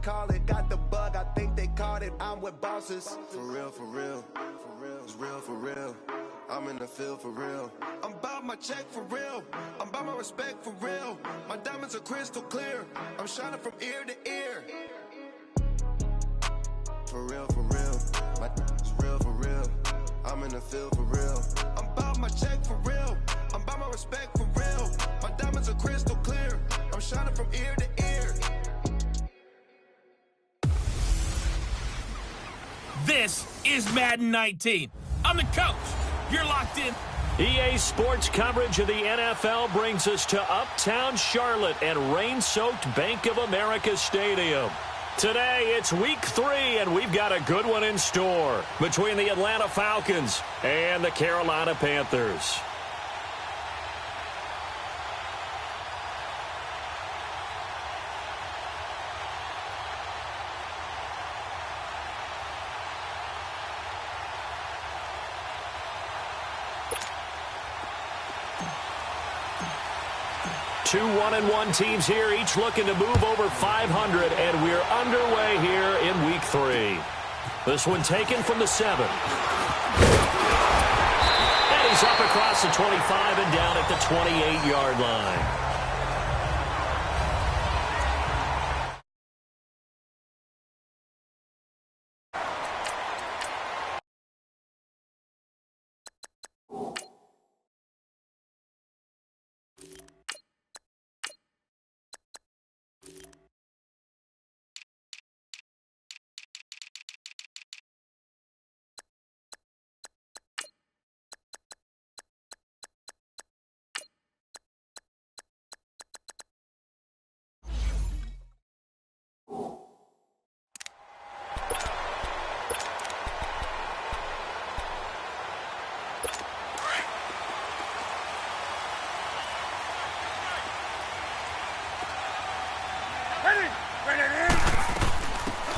call it. Got the bug, I think they caught it. I'm with bosses. For real, for real, for real, it's real for real. I'm in the field for real. I'm about my check for real. I'm about my respect for real. My diamonds are crystal clear. I'm shining from ear to ear. For real, for real. My it's real for real. I'm in the field for real. I'm about my check for real. I'm about my respect for real. My diamonds are crystal clear. I'm shining from ear to ear. This is Madden 19. I'm the coach. You're locked in. EA Sports coverage of the NFL brings us to Uptown Charlotte and rain-soaked Bank of America Stadium. Today, it's Week 3, and we've got a good one in store between the Atlanta Falcons and the Carolina Panthers. Two 1-1 teams here, each looking to move over 500, and we're underway here in Week 3. This one taken from the 7. And he's up across the 25 and down at the 28-yard line.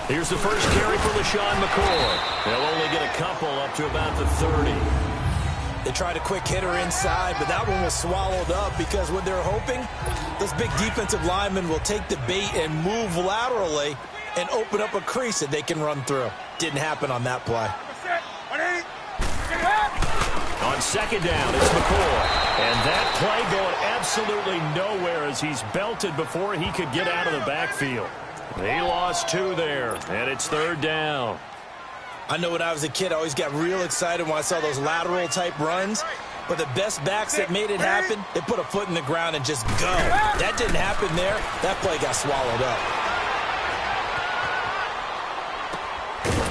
Here's the first carry for LaShawn McCoy. They'll only get a couple up to about the 30. They tried a quick hitter inside, but that one was swallowed up because what they're hoping, this big defensive lineman will take the bait and move laterally and open up a crease that they can run through. Didn't happen on that play. On second down, it's McCoy. And that play going absolutely nowhere as he's belted before he could get out of the backfield. He lost 2 there, and it's third down. I know when I was a kid, I always got real excited when I saw those lateral-type runs. But the best backs that made it happen, they put a foot in the ground and just go. That didn't happen there. That play got swallowed up.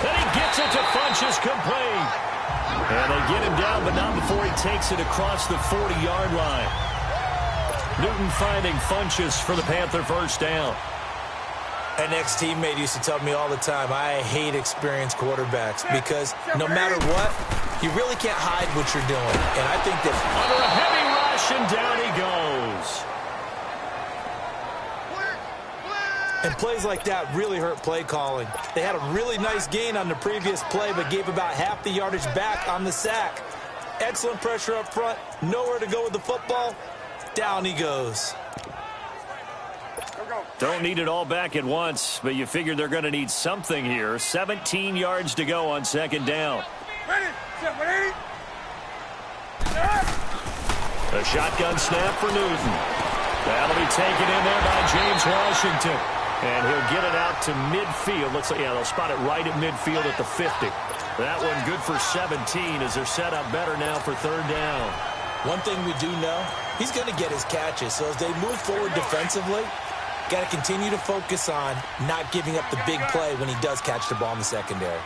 And he gets it to Funchess complete. And they get him down, but not before he takes it across the 40-yard line. Newton finding Funchess for the Panther first down. An ex-teammate used to tell me all the time, I hate experienced quarterbacks because no matter what, you really can't hide what you're doing. And I think that under a heavy rush, and down he goes. And plays like that really hurt play calling. They had a really nice gain on the previous play, but gave about half the yardage back on the sack. Excellent pressure up front, nowhere to go with the football. Down he goes. Don't need it all back at once, but you figure they're going to need something here. 17 yards to go on second down. A shotgun snap for Newton. That'll be taken in there by James Washington. And he'll get it out to midfield. Looks like, yeah, they'll spot it right at midfield at the 50. That one good for 17 as they're set up better now for third down. One thing we do know, he's going to get his catches. So as they move forward defensively, got to continue to focus on not giving up the big play when he does catch the ball in the secondary.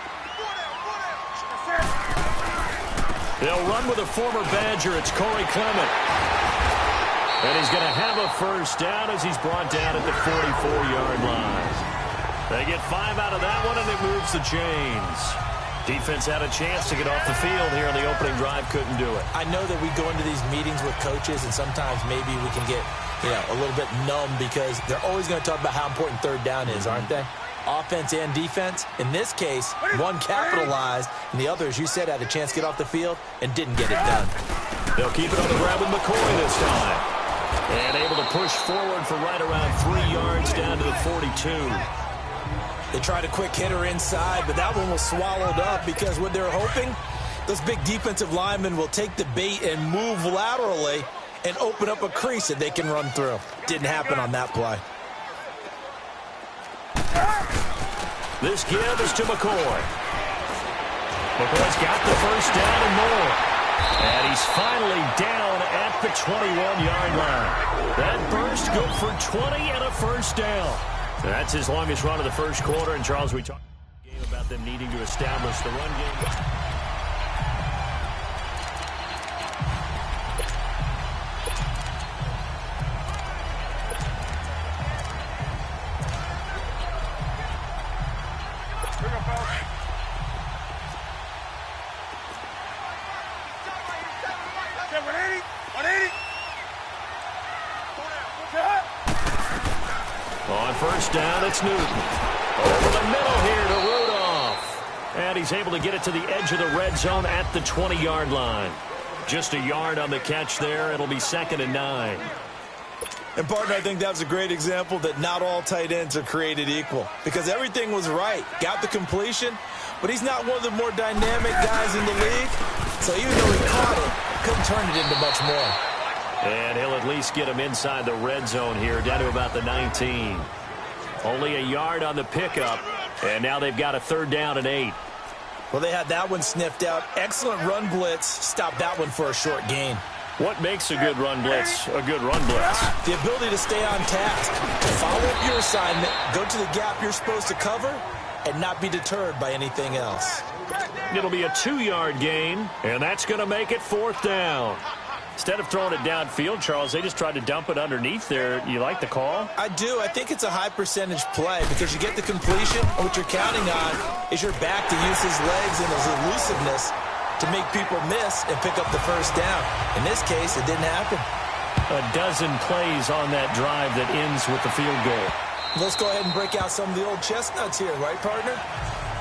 They'll run with a former Badger. It's Corey Clement. And he's going to have a first down as he's brought down at the 44-yard line. They get 5 out of that one, and it moves the chains. Defense had a chance to get off the field here on the opening drive, couldn't do it. I know that we go into these meetings with coaches, and sometimes maybe we can get, a little bit numb because they're always going to talk about how important third down is, aren't they? Offense and defense. In this case, one capitalized, and the other, as you said, had a chance to get off the field and didn't get it done. They'll keep it on the ground with McCoy this time. And able to push forward for right around 3 yards down to the 42. They tried a quick hitter inside, but that one was swallowed up because what they're hoping, those big defensive linemen will take the bait and move laterally and open up a crease that they can run through. Didn't happen on that play. This give is to McCoy. McCoy's got the first down and more. And he's finally down at the 21-yard line. That burst good for 20 and a first down. That's his longest run of the first quarter. And, Charles, we talked about them needing to establish the run game. On first down, it's Newton. Over the middle here to Rudolph. And he's able to get it to the edge of the red zone at the 20-yard line. Just a yard on the catch there. It'll be 2nd and 9. And, partner, I think that was a great example that not all tight ends are created equal. Because everything was right. Got the completion, but he's not one of the more dynamic guys in the league. So even though he caught it, couldn't turn it into much more. And he'll at least get him inside the red zone here, down to about the 19. Only a yard on the pickup, and now they've got a 3rd down and 8. Well, they had that one sniffed out. Excellent run blitz. Stopped that one for a short gain. What makes a good run blitz a good run blitz? The ability to stay on task, to follow up your assignment, go to the gap you're supposed to cover, and not be deterred by anything else. It'll be a 2-yard gain, and that's going to make it 4th down. Instead of throwing it downfield, Charles, they just tried to dump it underneath there. You like the call? I do. I think it's a high-percentage play because you get the completion, and what you're counting on is your back to use his legs and his elusiveness to make people miss and pick up the first down. In this case, it didn't happen. A dozen plays on that drive that ends with the field goal. Let's go ahead and break out some of the old chestnuts here, right, partner?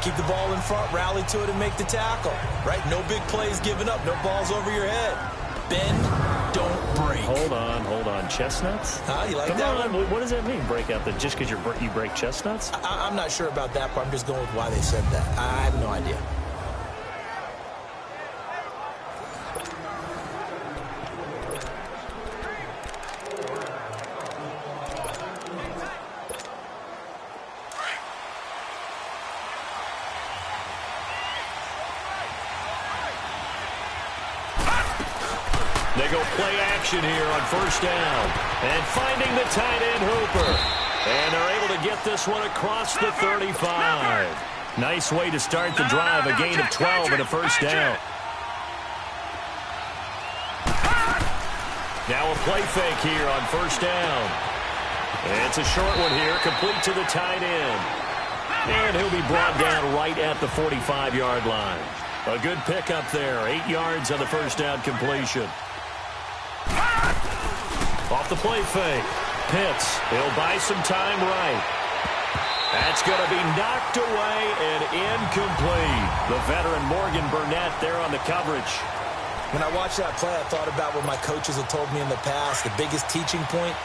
Keep the ball in front, rally to it, and make the tackle, right? No big plays given up, no balls over your head. Bend, don't break. Hold on. Chestnuts? You like Come that on. one? What does that mean, break out? Just because you break chestnuts? I'm not sure about that part. I'm just going with why they said that. I have no idea. They go play action here on first down. And finding the tight end Hooper. And they're able to get this one across the 35. Nice way to start the drive. A gain of 12 and a first down. Now a play fake here on first down. And it's a short one here, complete to the tight end. And he'll be brought down right at the 45-yard line. A good pickup there. 8 yards on the first down completion. Off the play fake. Pitts. He'll buy some time right. That's going to be knocked away and incomplete. The veteran Morgan Burnett there on the coverage. When I watched that play, I thought about what my coaches had told me in the past. The biggest teaching point,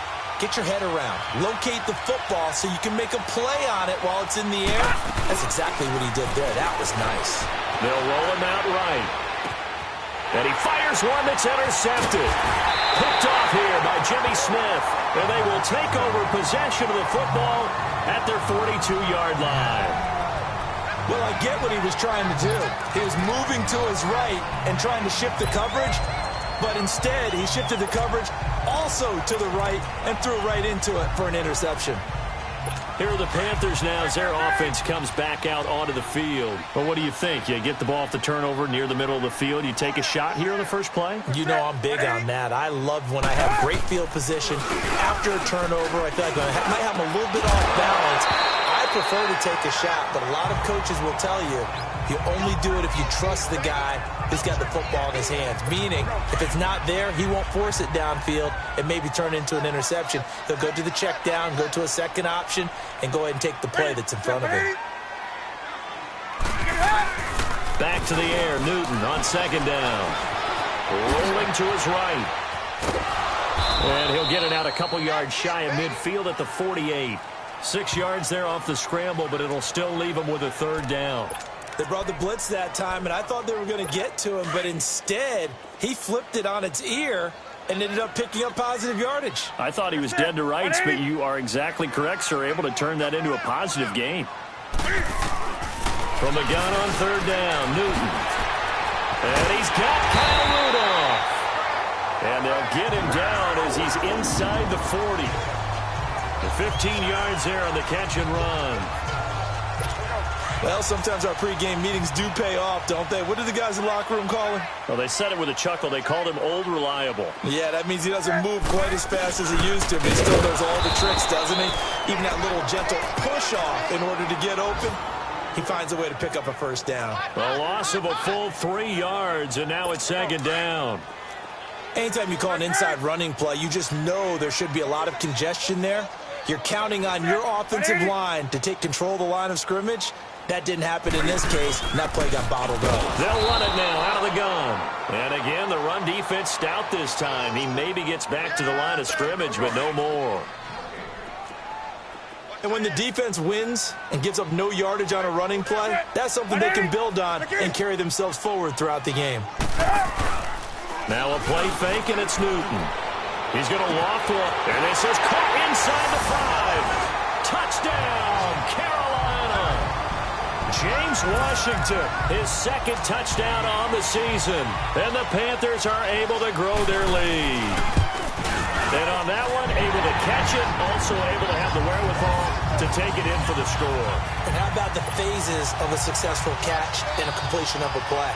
get your head around. Locate the football so you can make a play on it while it's in the air. That's exactly what he did there. That was nice. They'll roll him out right. And he fires one that's intercepted. Picked off here by Jimmy Smith. And they will take over possession of the football at their 42-yard line. Well, I get what he was trying to do. He was moving to his right and trying to shift the coverage. But instead, he shifted the coverage also to the right and threw right into it for an interception. Here are the Panthers now as their offense comes back out onto the field. Well, what do you think? You get the ball off the turnover near the middle of the field. You take a shot here on the first play? You know I'm big on that. I love when I have great field position. After a turnover, I feel like I might have a little bit off balance. I prefer to take a shot, but a lot of coaches will tell you you only do it if you trust the guy who's got the football in his hands. Meaning, if it's not there, he won't force it downfield and maybe turn into an interception. He'll go to the check down, go to a second option, and go ahead and take the play that's in front of him. Back to the air, Newton on second down. Rolling to his right. And he'll get it out a couple yards shy of midfield at the 48. 6 yards there off the scramble, but it'll still leave him with a third down. They brought the blitz that time, and I thought they were going to get to him, but instead, he flipped it on its ear and ended up picking up positive yardage. I thought he was dead to rights, but you are exactly correct, sir, able to turn that into a positive gain. From the gun on third down, Newton. And he's got Kyle Rudolph. And they'll get him down as he's inside the 40. The 15 yards there on the catch and run. Well, sometimes our pregame meetings do pay off, don't they? What did the guys in the locker room call him? Well, they said it with a chuckle. They called him Old Reliable. Yeah, that means he doesn't move quite as fast as he used to, but he still knows all the tricks, doesn't he? Even that little gentle push-off in order to get open, he finds a way to pick up a first down. A loss of a full 3 yards, and now it's second down. Anytime you call an inside running play, you just know there should be a lot of congestion there. You're counting on your offensive line to take control of the line of scrimmage. That didn't happen in this case, and that play got bottled up. They'll run it now out of the gun. And again, the run defense stout this time. He maybe gets back to the line of scrimmage, but no more. And when the defense wins and gives up no yardage on a running play, that's something they can build on and carry themselves forward throughout the game. Now a play fake, and it's Newton. He's going to loft one, and this is caught inside the 5. Touchdown, Carolina. James Washington, his second touchdown on the season. And the Panthers are able to grow their lead. And on that one, able to catch it, also able to have the wherewithal to take it in for the score. And how about the phases of a successful catch and a completion of a play?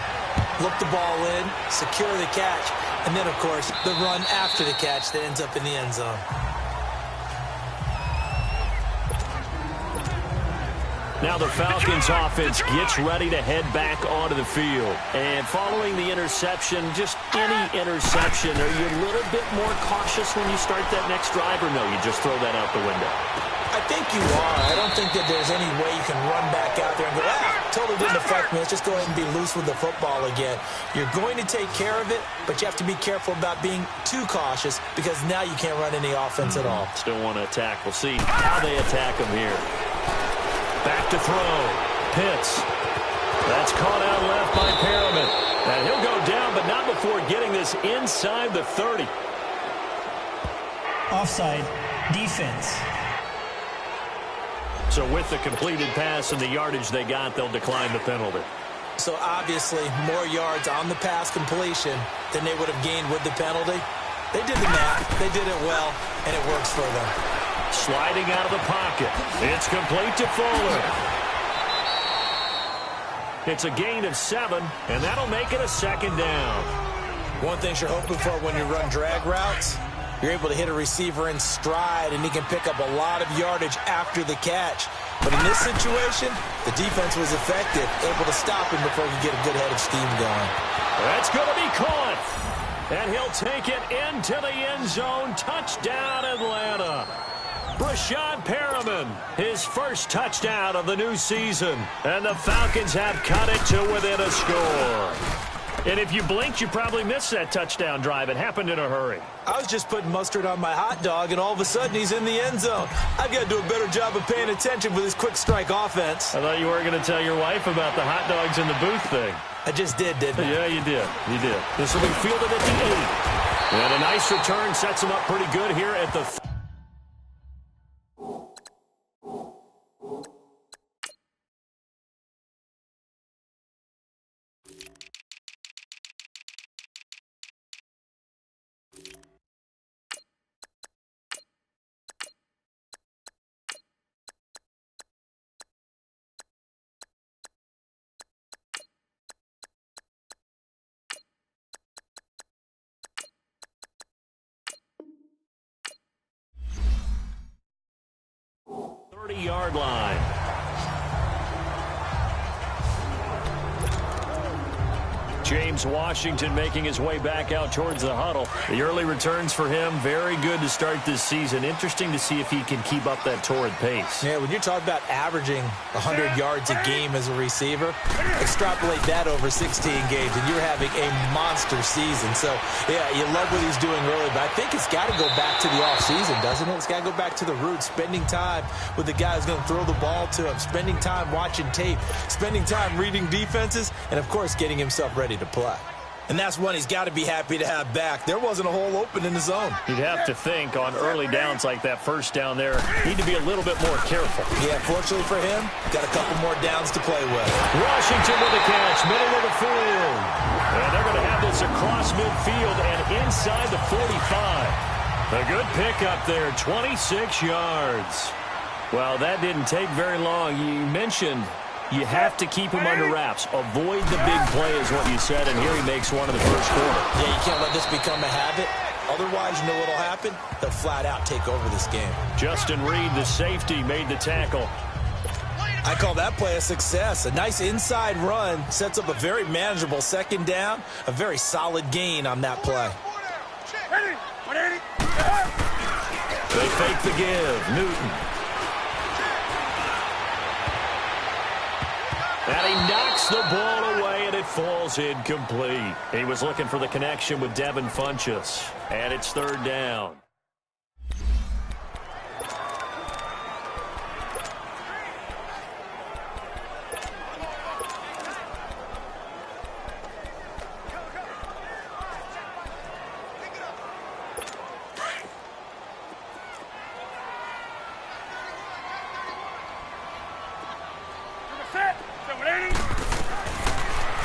Look the ball in, secure the catch, and then, of course, the run after the catch that ends up in the end zone. Now the Falcons offense gets ready to head back onto the field. And following the interception, just any interception, are you a little bit more cautious when you start that next drive, or no, you just throw that out the window? I think you are. I don't think that there's any way you can run back out there and go, totally didn't affect me. Let's just go ahead and be loose with the football again. You're going to take care of it, but you have to be careful about being too cautious because now you can't run any offense at all. Still want to attack. We'll see how they attack him here. Back to throw. Pitts. That's caught out left by Perriman. And he'll go down, but not before getting this inside the 30. Offside. Defense. So with the completed pass and the yardage they got, they'll decline the penalty. So obviously more yards on the pass completion than they would have gained with the penalty. They did the math. They did it well, and it works for them. Sliding out of the pocket. It's complete to Fuller. It's a gain of 7, and that'll make it a second down. One thing you're hoping for when you run drag routes, you're able to hit a receiver in stride, and he can pick up a lot of yardage after the catch. But in this situation, the defense was effective, able to stop him before he could get a good head of steam going. That's going to be caught. And he'll take it into the end zone. Touchdown, Atlanta. Brashad Perriman, his first touchdown of the new season. And the Falcons have cut it to within a score. And if you blinked, you probably missed that touchdown drive. It happened in a hurry. I was just putting mustard on my hot dog, and all of a sudden he's in the end zone. I've got to do a better job of paying attention with this quick strike offense. I thought you were going to tell your wife about the hot dogs in the booth thing. I just did, didn't I? Yeah, you did. You did. This will be fielded at the 8. And a nice return sets him up pretty good here at the 30-yard line. James Washington making his way back out towards the huddle. The early returns for him, very good to start this season. Interesting to see if he can keep up that torrid pace. Yeah, when you're talking about averaging 100 yards a game as a receiver, extrapolate that over 16 games, and you're having a monster season. So, yeah, you love what he's doing early, but I think it's got to go back to the offseason, doesn't it? It's got to go back to the roots, spending time with the guy who's going to throw the ball to him, spending time watching tape, spending time reading defenses, and, of course, getting himself ready to play. And that's one he's got to be happy to have back. There wasn't a hole open in the zone. You'd have to think on early downs like that first down there, need to be a little bit more careful. Yeah, fortunately for him, got a couple more downs to play with. Washington with the catch, middle of the field. And they're going to have this across midfield and inside the 45. A good pickup there, 26 yards. Well, that didn't take very long. You mentioned you have to keep him under wraps. Avoid the big play is what you said, and here he makes one in the first quarter. Yeah, you can't let this become a habit. Otherwise, you know what'll happen? They'll flat out take over this game. Justin Reed, the safety, made the tackle. I call that play a success. A nice inside run sets up a very manageable second down. A very solid gain on that play. They fake the give. Newton. And he knocks the ball away, and it falls incomplete. He was looking for the connection with Devin Funchess. And it's third down.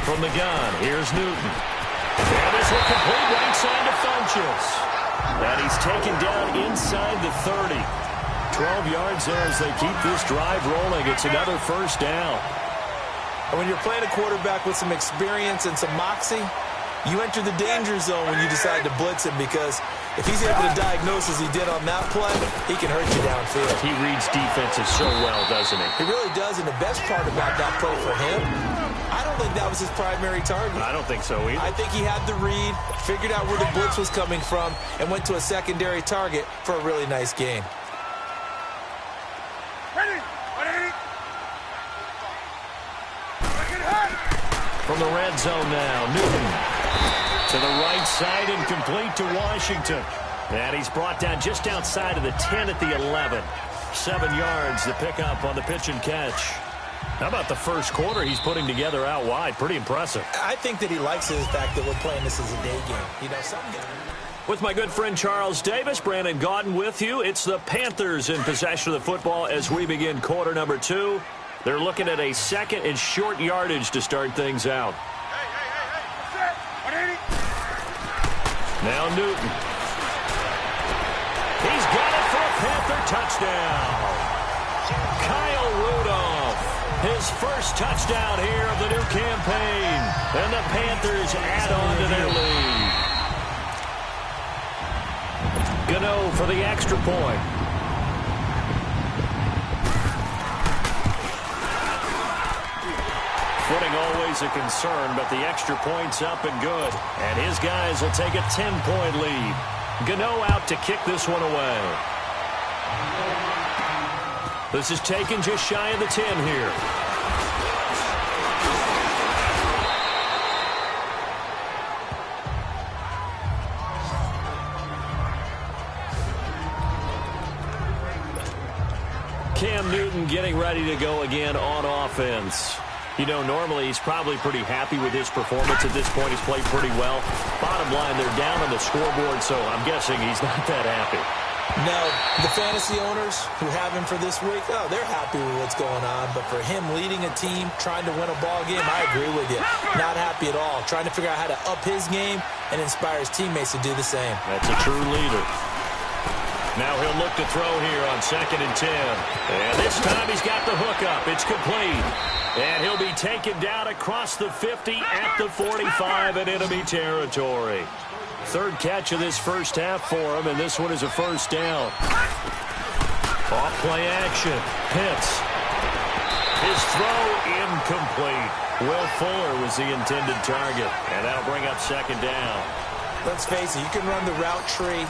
From the gun, here's Newton. And this will complete right side to Funchess. And he's taken down inside the 30. 12 yards there as they keep this drive rolling. It's another first down. And when you're playing a quarterback with some experience and some moxie, you enter the danger zone when you decide to blitz him, because if he's able to diagnose as he did on that play, he can hurt you downfield. He reads defenses so well, doesn't he? He really does, and the best part about that play for him, I don't think that was his primary target. I don't think so either. I think he had the read, figured out where the blitz was coming from, and went to a secondary target for a really nice gain. From the red zone now, Newton to the right side and complete to Washington. And he's brought down just outside of the 10 at the 11. 7 yards to pick up on the pitch and catch. How about the first quarter he's putting together out wide? Pretty impressive. I think that he likes the fact that we're playing this as a day game. You know, something. With my good friend Charles Davis, Brandon Gaudin with you. It's the Panthers in possession of the football as we begin quarter number 2. They're looking at a second and short yardage to start things out. Now Newton. He's got it for a Panther touchdown. Kyle Rudolph, his first touchdown here of the new campaign. And the Panthers add on to their lead. Gano for the extra point. Footing always a concern, but the extra point's up and good. And his guys will take a 10-point lead. Gano out to kick this one away. This is taken just shy of the 10 here. Cam Newton getting ready to go again on offense. You know, normally he's probably pretty happy with his performance at this point. He's played pretty well. Bottom line, they're down on the scoreboard, so I'm guessing he's not that happy. No, the fantasy owners who have him for this week, oh, they're happy with what's going on. But for him leading a team, trying to win a ball game, I agree with you. Not happy at all. Trying to figure out how to up his game and inspire his teammates to do the same. That's a true leader. Now he'll look to throw here on 2nd and 10. And this time he's got the hook up. It's complete. And he'll be taken down across the 50 at the 45 in enemy territory. Third catch of this first half for him, and this one is a first down. Off play action. Pitts. His throw incomplete. Will Fuller was the intended target, and that'll bring up second down. Let's face it, you can run the route tree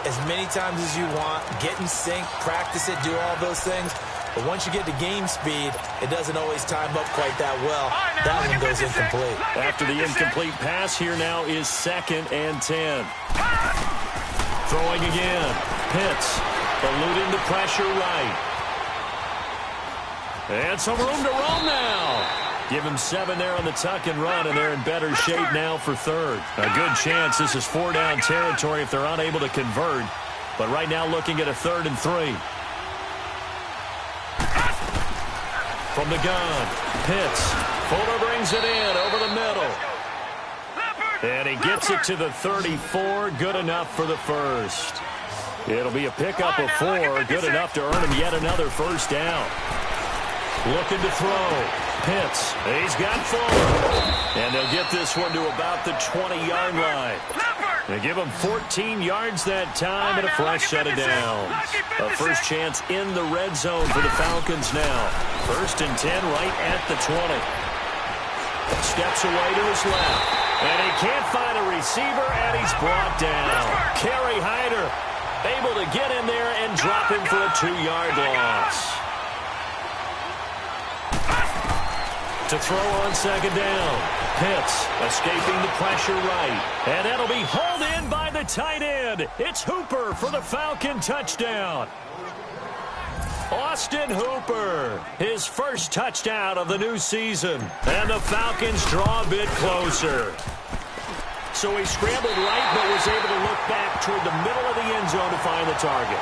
as many times as you want, get in sync, practice it, do all those things. But once you get to game speed, it doesn't always time up quite that well. That one goes incomplete. After the incomplete pass, here now is 2nd and 10. Throwing again. Pitts eluding the pressure right. And some room to roam now. Give him 7 there on the tuck and run, and they're in better shape now for 3rd. A good chance this is 4-down territory if they're unable to convert. But right now looking at a 3rd and 3. From the gun, Pitts. Fuller brings it in over the middle. And he gets it to the 34. Good enough for the first. It'll be a pickup of 4. Good enough to earn him yet another first down. Looking to throw. Pitts. He's got Fuller. And they'll get this one to about the 20-yard line. They give him 14 yards that time and a fresh set of downs. A first chance in the red zone for the Falcons now. 1st and 10 right at the 20. Steps away to his left. And he can't find a receiver, and he's brought down. Kerry Hyder able to get in there and drop him for a 2-yard loss. To throw on 2nd down. Pitts escaping the pressure right. And that'll be hauled in by the tight end. It's Hooper for the Falcon touchdown. Austin Hooper, his first touchdown of the new season. And the Falcons draw a bit closer. So he scrambled right, but was able to look back toward the middle of the end zone to find the target.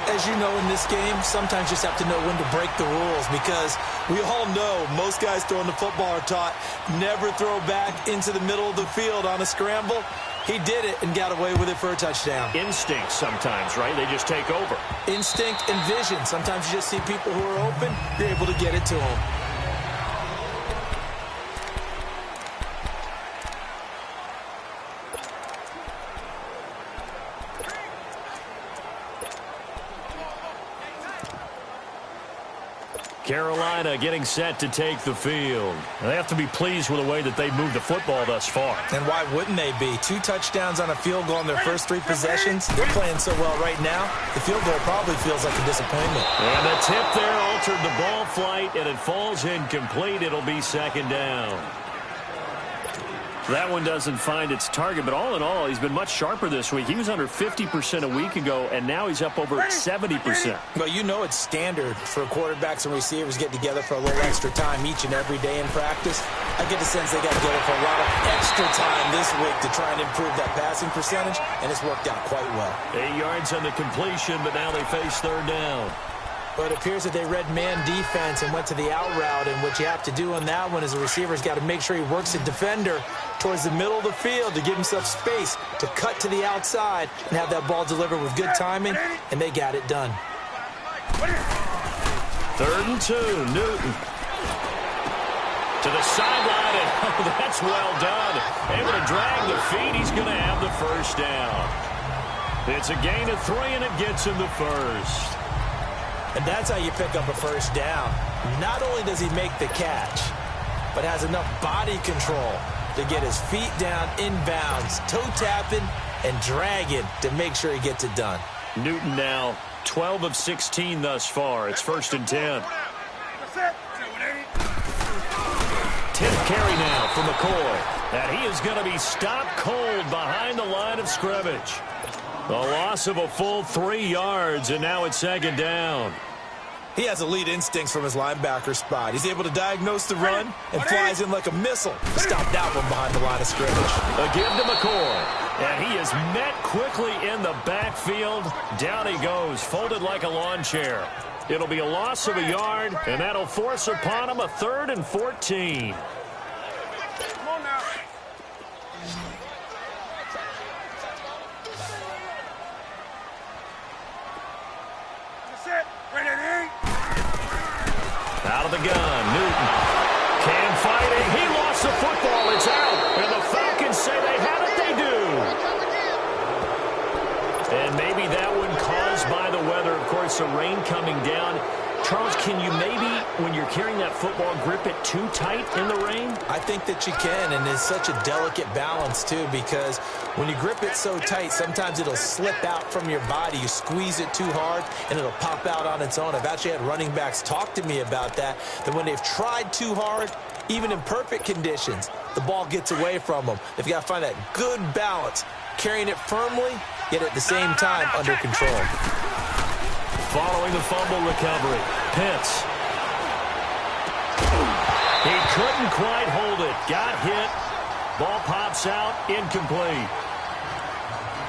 As you know, in this game, sometimes you just have to know when to break the rules, because we all know most guys throwing the football are taught never throw back into the middle of the field on a scramble. He did it and got away with it for a touchdown. Instinct sometimes, right? They just take over. Instinct and vision. Sometimes you just see people who are open, you're able to get it to them. Carolina getting set to take the field. They have to be pleased with the way that they moved the football thus far. And why wouldn't they be? 2 touchdowns on a field goal in their first 3 possessions. They're playing so well right now, the field goal probably feels like a disappointment. And the tip there altered the ball flight, and it falls incomplete. It'll be 2nd down. That one doesn't find its target, but all in all, he's been much sharper this week. He was under 50% a week ago, and now he's up over 70%. Well, you know it's standard for quarterbacks and receivers get together for a little extra time each and every day in practice. I get the sense they got together for a lot of extra time this week to try and improve that passing percentage, and it's worked out quite well. 8 yards on the completion, but now they face 3rd down. But it appears that they read man defense and went to the out route, and what you have to do on that one is the receiver's got to make sure he works the defender towards the middle of the field to give himself space to cut to the outside and have that ball delivered with good timing, and they got it done. 3rd and 2, Newton. To the sideline, and oh, that's well done. Able to drag the feet, he's going to have the first down. It's a gain of 3, and it gets him the first. And that's how you pick up a first down. Not only does he make the catch, but has enough body control to get his feet down inbounds, toe tapping and dragging to make sure he gets it done. Newton now 12 of 16 thus far. It's 1st and 10. 10th carry now for McCoy. And he is going to be stopped cold behind the line of scrimmage. A loss of a full 3 yards, and now it's 2nd down. He has elite instincts from his linebacker spot. He's able to diagnose the run and flies in like a missile to stop that one behind the line of scrimmage. A give to McCoy, and he is met quickly in the backfield. Down he goes, folded like a lawn chair. It'll be a loss of a yard, and that'll force upon him a 3rd and 14. Out of the gun, Newton. Cam fighting. He lost the football. It's out. And the Falcons say they have it. They do. And maybe that one caused by the weather. Of course, the rain coming down. Charles, can you maybe, when you're carrying that football, grip it too tight in the rain? I think that you can, and it's such a delicate balance, too, because when you grip it so tight, sometimes it'll slip out from your body. You squeeze it too hard, and it'll pop out on its own. I've actually had running backs talk to me about that when they've tried too hard, even in perfect conditions, the ball gets away from them. They've got to find that good balance, carrying it firmly, yet at the same time under control. Following the fumble recovery, Pitts. He couldn't quite hold it. Got hit. Ball pops out, incomplete.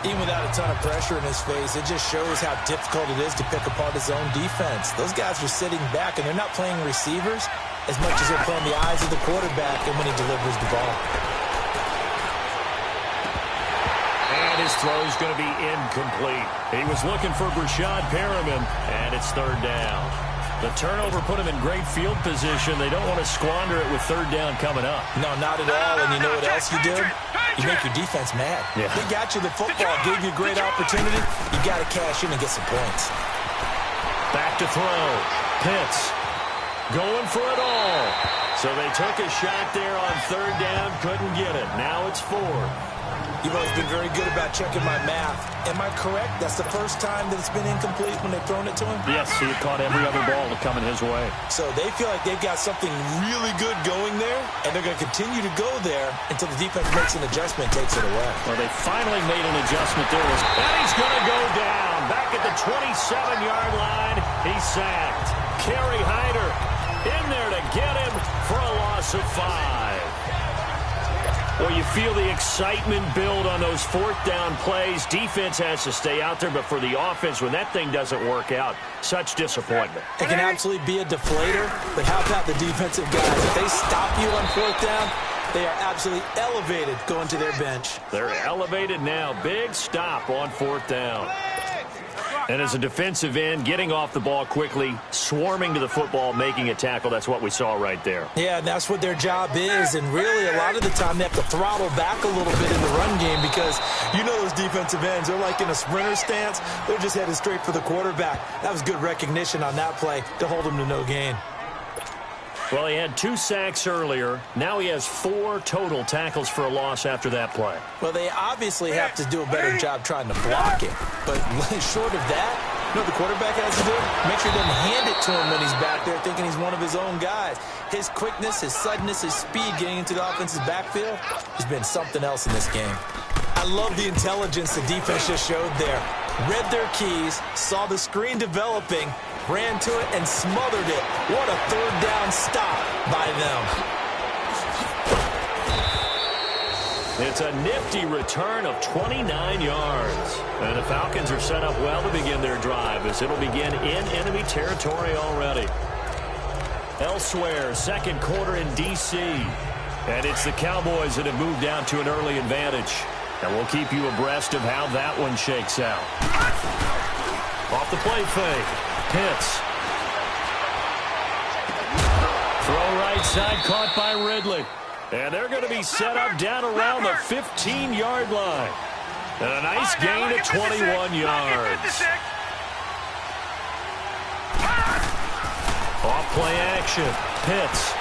Even without a ton of pressure in his face, it just shows how difficult it is to pick apart his own defense. Those guys are sitting back, and they're not playing receivers as much as they're playing the eyes of the quarterback and when he delivers the ball. And his throw's going to be incomplete. He was looking for Brashad Perriman, and it's third down. The turnover put him in great field position. They don't want to squander it with third down coming up. No, not at all. And you know what else you do? You make your defense mad. Yeah. They got you the football, gave you a great opportunity. You got to cash in and get some points. Back to throw. Pitts going for it all. So they took a shot there on third down, couldn't get it. Now it's fourth. You've always been very good about checking my math. Am I correct? That's the first time that it's been incomplete when they've thrown it to him? Yes, he had caught every other ball coming his way. So they feel like they've got something really good going there, and they're going to continue to go there until the defense makes an adjustment, takes it away. Well, they finally made an adjustment there. And he's going to go down. Back at the 27-yard line, he's sacked. Kerry Hyder in there to get him for a loss of 5. Well, you feel the excitement build on those fourth down plays. Defense has to stay out there, but for the offense, when that thing doesn't work out, such disappointment. It can absolutely be a deflator, but how about the defensive guys? If they stop you on fourth down, they are absolutely elevated going to their bench. They're elevated now. Big stop on fourth down. And as a defensive end, getting off the ball quickly, swarming to the football, making a tackle, that's what we saw right there. Yeah, and that's what their job is. And really, a lot of the time, they have to throttle back a little bit in the run game because you know those defensive ends, they're like in a sprinter stance. They're just headed straight for the quarterback. That was good recognition on that play to hold him to no gain. Well, he had 2 sacks earlier. Now he has 4 total tackles for a loss after that play. Well, they obviously have to do a better job trying to block it. But short of that, you know what the quarterback has to do? Make sure he doesn't hand it to him when he's back there thinking he's one of his own guys. His quickness, his suddenness, his speed getting into the offense's backfield has been something else in this game. I love the intelligence the defense just showed there. Read their keys, saw the screen developing, ran to it and smothered it. What a third down stop by them. It's a nifty return of 29 yards. And the Falcons are set up well to begin their drive as it'll begin in enemy territory already. Elsewhere, second quarter in D.C. And it's the Cowboys that have moved down to an early advantage. And we'll keep you abreast of how that one shakes out. Off the play fake. Pitts. Throw right side caught by Ridley. And they're going to be set up down around the 15-yard line. And a nice gain of 21 yards. Off play action. Pitts.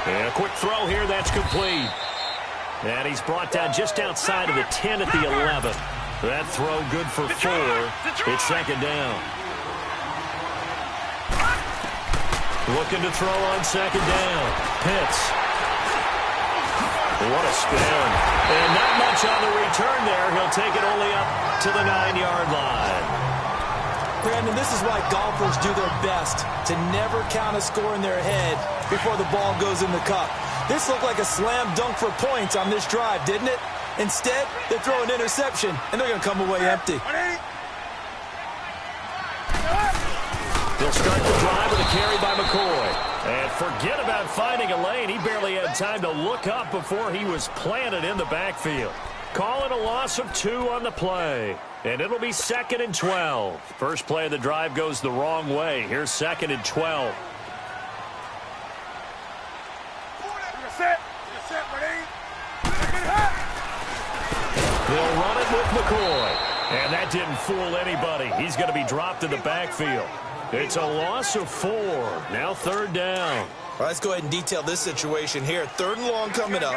And a quick throw here. That's complete. And he's brought down just outside of the 10 at the 11. That throw good for 4. It's second down. Looking to throw on second down. Pitts. What a spin. And not much on the return there. He'll take it only up to the 9-yard line. Brandon, this is why golfers do their best to never count a score in their head before the ball goes in the cup. This looked like a slam dunk for points on this drive, didn't it? Instead, they throw an interception, and they're going to come away empty. They'll start the drive with a carry by McCoy. And forget about finding a lane. He barely had time to look up before he was planted in the backfield. Call it a loss of 2 on the play. And it'll be 2nd and 12. First play of the drive goes the wrong way. Here's 2nd and 12. They'll run it with McCoy. And that didn't fool anybody. He's going to be dropped in the backfield. It's a loss of 4. Now 3rd down. Well, let's go ahead and detail this situation here. 3rd and long coming up.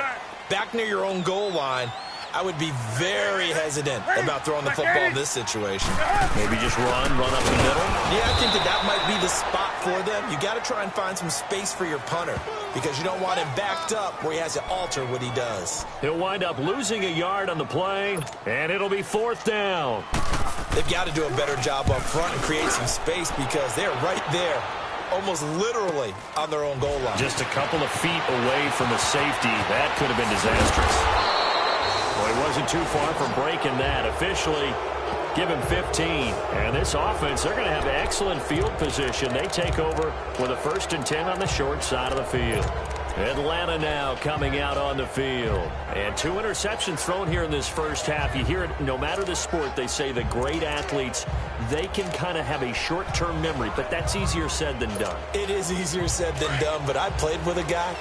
Back near your own goal line. I would be very hesitant about throwing the football in this situation. Maybe just run up the middle. Yeah, I think that might be the spot for them. You got to try and find some space for your punter because you don't want him backed up where he has to alter what he does. He'll wind up losing a yard on the play, and it'll be 4th down. They've got to do a better job up front and create some space because they're right there, almost literally on their own goal line. Just a couple of feet away from a safety. That could have been disastrous. Well, he wasn't too far from breaking that. Officially, give him 15. And this offense, they're going to have excellent field position. They take over with a 1st and 10 on the short side of the field. Atlanta now coming out on the field. And 2 interceptions thrown here in this first half. You hear it, no matter the sport, they say the great athletes, they can kind of have a short-term memory, but that's easier said than done. It is easier said than done, but I played with a guy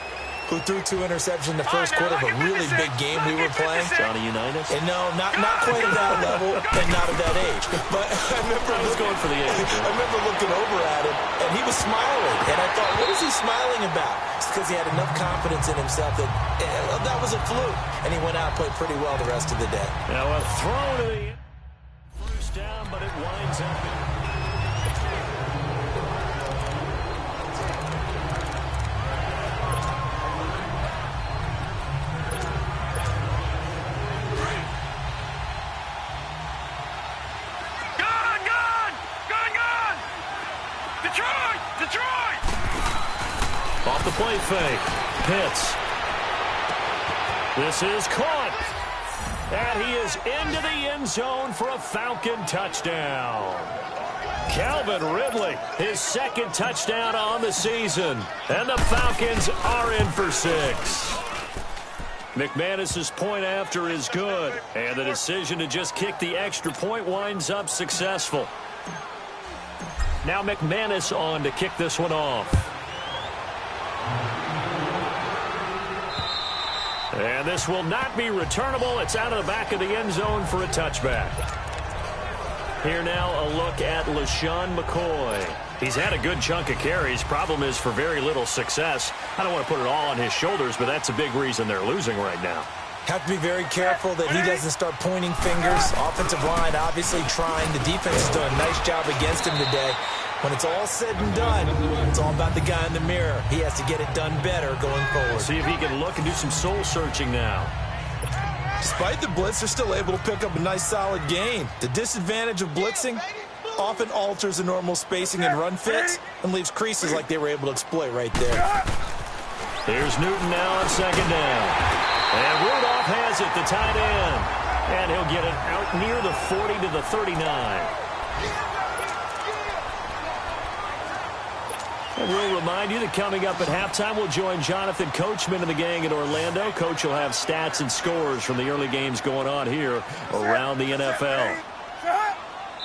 who threw 2 interceptions in the first quarter of a really big game we were playing. Johnny Unitas? And no, not quite at that level and not at that age. But I was going for the age. I remember looking over at him, and he was smiling. And I thought, what is he smiling about? It's because he had enough confidence in himself that that was a fluke. And he went out and played pretty well the rest of the day. Now a throw to the first down, but it winds up. Off the play fake. Pitts. This is caught. And he is into the end zone for a Falcon touchdown. Calvin Ridley, his 2nd touchdown on the season. And the Falcons are in for 6. McManus's point after is good. And the decision to just kick the extra point winds up successful. Now McManus on to kick this one off. And this will not be returnable. It's out of the back of the end zone for a touchback. Here now a look at LaShawn McCoy. He's had a good chunk of carries. Problem is for very little success. I don't want to put it all on his shoulders, but that's a big reason they're losing right now. Have to be very careful that he doesn't start pointing fingers. Offensive line obviously trying. The defense is doing a nice job against him today. When it's all said and done, it's all about the guy in the mirror. He has to get it done better going forward. See if he can look and do some soul searching now. Despite the blitz, they're still able to pick up a nice solid gain. The disadvantage of blitzing often alters the normal spacing and run fits and leaves creases like they were able to exploit right there. Here's Newton now on 2nd down. And Rudolph has it, the tight end. And he'll get it out near the 40 to the 39. And we'll remind you that coming up at halftime, we'll join Jonathan Coachman and the gang in Orlando. Coach will have stats and scores from the early games going on here around the NFL.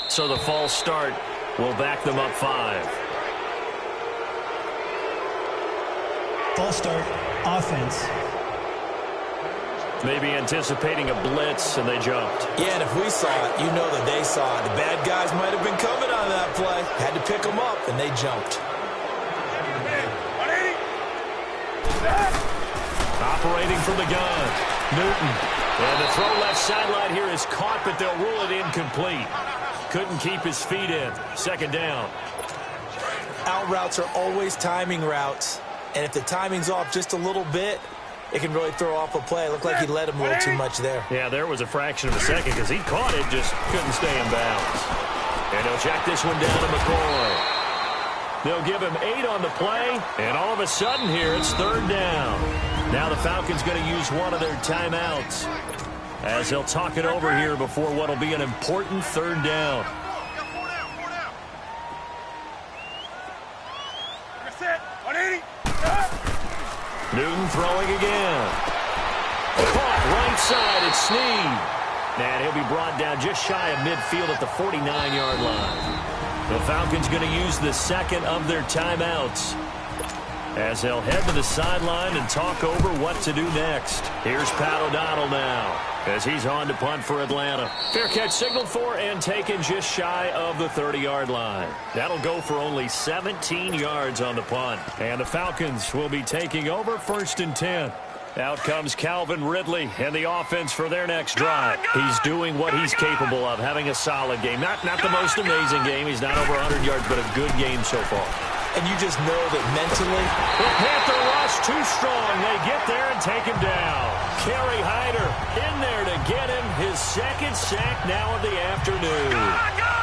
So the false start will back them up 5. False start, offense. Maybe anticipating a blitz, and they jumped. Yeah, and if we saw it, you know that they saw it. The bad guys might have been coming on that play. Had to pick them up, and they jumped. Operating from the gun, Newton. And the throw left sideline here is caught, but they'll rule it incomplete. Couldn't keep his feet in. 2nd down. Out routes are always timing routes. And if the timing's off just a little bit, it can really throw off a play. It looked like he led him a little too much there. Yeah, there was a fraction of a second because he caught it, just couldn't stay in bounds. And he'll check this one down to McCoy. They'll give him 8 on the play, and all of a sudden here it's 3rd down. Now the Falcons going to use one of their timeouts as they'll talk it over here before what will be an important 3rd down. Newton throwing again. Caught right side, it's Snead. And he'll be brought down just shy of midfield at the 49-yard line. The Falcons going to use the 2nd of their timeouts. as they'll head to the sideline and talk over what to do next. Here's Pat O'Donnell now as he's on to punt for Atlanta. Fair catch signaled for and taken just shy of the 30-yard line. That'll go for only 17 yards on the punt. And the Falcons will be taking over 1st and 10. Out comes Calvin Ridley and the offense for their next drive. He's doing what he's capable of, having a solid game. Not the most amazing game. He's not over 100 yards, but a good game so far. And you just know that mentally, the Panther rush too strong. They get there and take him down. Kerry Hyder in there to get him his 2nd sack now of the afternoon.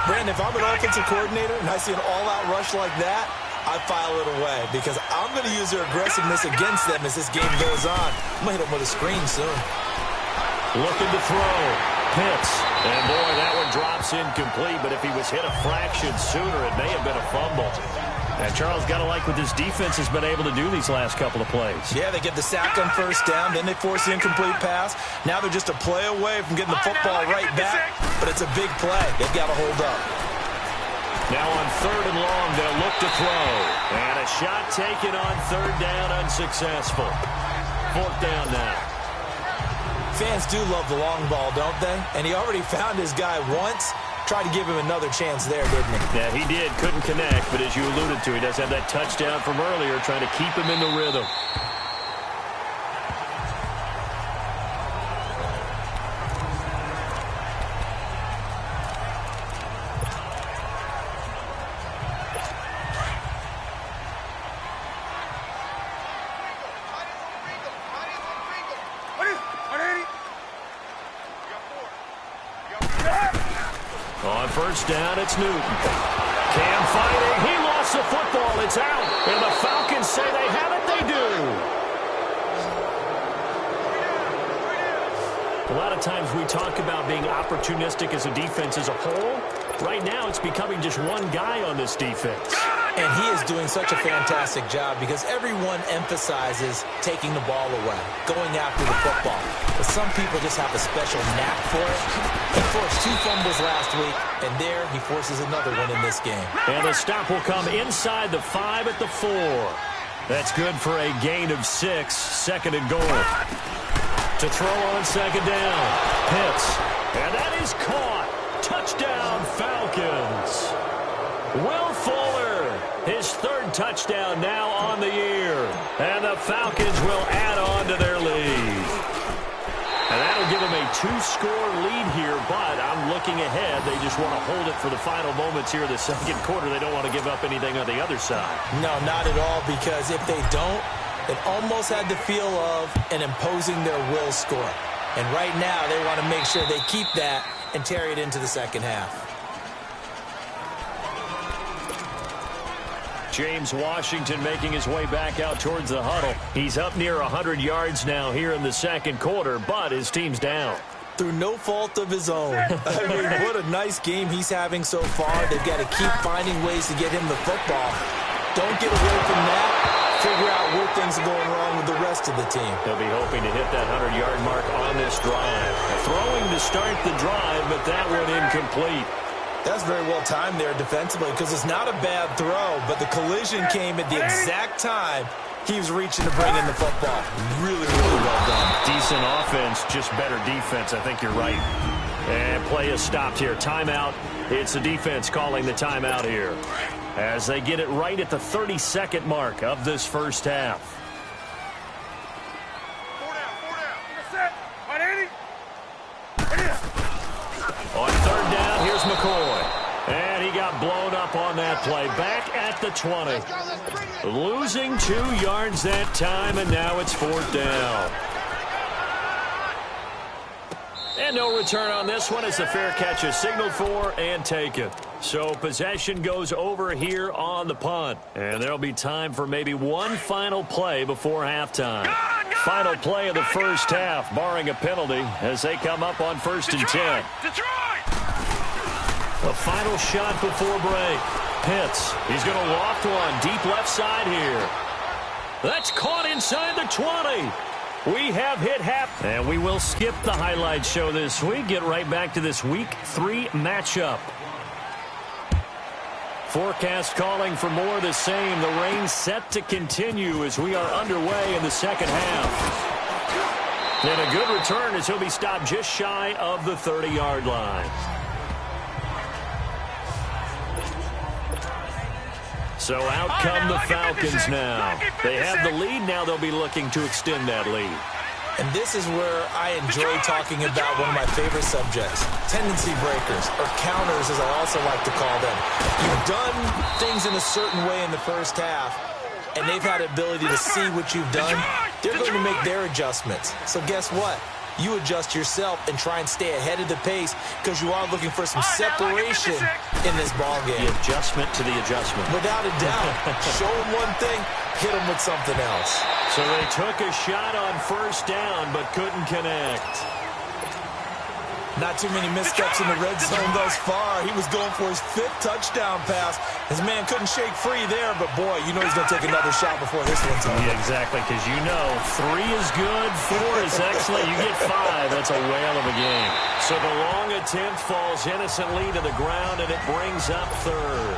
Brandon, if I'm an offensive coordinator and I see an all-out rush like that, I file it away because I'm going to use their aggressiveness against them as this game goes on. I'm going to hit them with a screen soon. Looking to throw. Pitts. And, boy, that one drops incomplete, but if he was hit a fraction sooner, it may have been a fumble. And Charles, got to like what this defense has been able to do these last couple of plays. Yeah, they get the sack on 1st down, then they force the incomplete pass. Now they're just a play away from getting the football right back, but it's a big play. They've got to hold up. Now on 3rd and long, they'll look to throw. And a shot taken on 3rd down, unsuccessful. 4th down now. Fans do love the long ball, don't they? And he already found his guy once. Tried to give him another chance there, didn't he? Yeah, he did. Couldn't connect, but as you alluded to, he does have that touchdown from earlier, trying to keep him in the rhythm. On 1st down, it's Newton. Cam fighting. He lost the football. It's out. And the Falcons say they have it. They do. A lot of times we talk about being opportunistic as a defense as a whole. Right now, it's becoming just one guy on this defense. And he is doing such a fantastic job because everyone emphasizes taking the ball away, going after the football. But some people just have a special knack for it. He forced 2 fumbles last week, and there he forces another one in this game. And the stop will come inside the 5 at the 4. That's good for a gain of 6, 2nd and goal. To throw on 2nd down. Pitts. And that is caught. Touchdown, Falcons. Will Fuller, his 3rd touchdown now on the year. And the Falcons will add on to their lead. And that'll give them a 2-score lead here, but I'm looking ahead. They just want to hold it for the final moments here of the 2nd quarter. They don't want to give up anything on the other side. No, not at all, because if they don't, it almost had the feel of an imposing their will score. And right now, they want to make sure they keep that and carry it into the 2nd half. James Washington making his way back out towards the huddle. He's up near 100 yards now here in the 2nd quarter, but his team's down. Through no fault of his own. I mean, what a nice game he's having so far. They've got to keep finding ways to get him the football. Don't get away from that. Figure out where things are going wrong with the rest of the team. They'll be hoping to hit that 100-yard mark on this drive. Throwing to start the drive, but that one incomplete. That's very well timed there defensively because it's not a bad throw, but the collision came at the exact time he was reaching to bring in the football. Really, really well done. Decent offense, just better defense. I think you're right. And play is stopped here. Timeout. It's the defense calling the timeout here as they get it right at the 32nd mark of this 1st half. 4 down. On 3rd down, here's McCoy. And he got blown up on that play. Back at the 20. Losing 2 yards that time, and now it's 4th down. And no return on this one as the fair catch is signaled for and taken. So possession goes over here on the punt. And there'll be time for maybe one final play before halftime. Final play of the 1st half, barring a penalty, as they come up on 1st and 10. The final shot before break. Pitts, he's going to loft one deep left side here. That's caught inside the 20. We have hit half, and we will skip the highlight show this week. Get right back to this Week 3 matchup. Forecast calling for more of the same. The rain set to continue as we are underway in the second half. And a good return as he'll be stopped just shy of the 30-yard line. So out come the Falcons now. They have the lead. Now they'll be looking to extend that lead. And this is where I enjoy talking about one of my favorite subjects, tendency breakers, or counters as I also like to call them. You've done things in a certain way in the first half, and they've had the ability to see what you've done. They're going to make their adjustments. So guess what? You adjust yourself and try and stay ahead of the pace because you are looking for some separation in this ball game. The adjustment to the adjustment. Without a doubt. Show them one thing, hit them with something else. So they took a shot on first down but couldn't connect. Not too many missteps in the red zone thus far. He was going for his 5th touchdown pass. His man couldn't shake free there, but boy, you know he's going to take another shot before this one's over. Yeah, exactly, because you know 3 is good, 4 is excellent. You get 5, that's a whale of a game. So the long attempt falls innocently to the ground, and it brings up 3rd.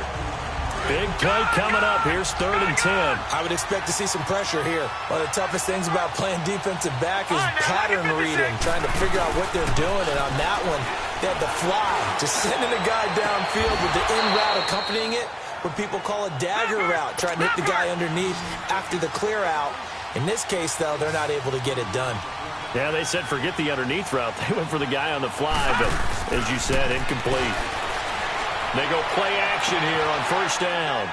Big play coming up. Here's 3rd and 10. I would expect to see some pressure here. One of the toughest things about playing defensive back is pattern reading, trying to figure out what they're doing. And on that one, they had the fly, just sending a guy downfield with the in route accompanying it, what people call a dagger route, trying to hit the guy underneath after the clear out. In this case, though, they're not able to get it done. Yeah, they said forget the underneath route. They went for the guy on the fly, but as you said, incomplete. They go play action here on first down.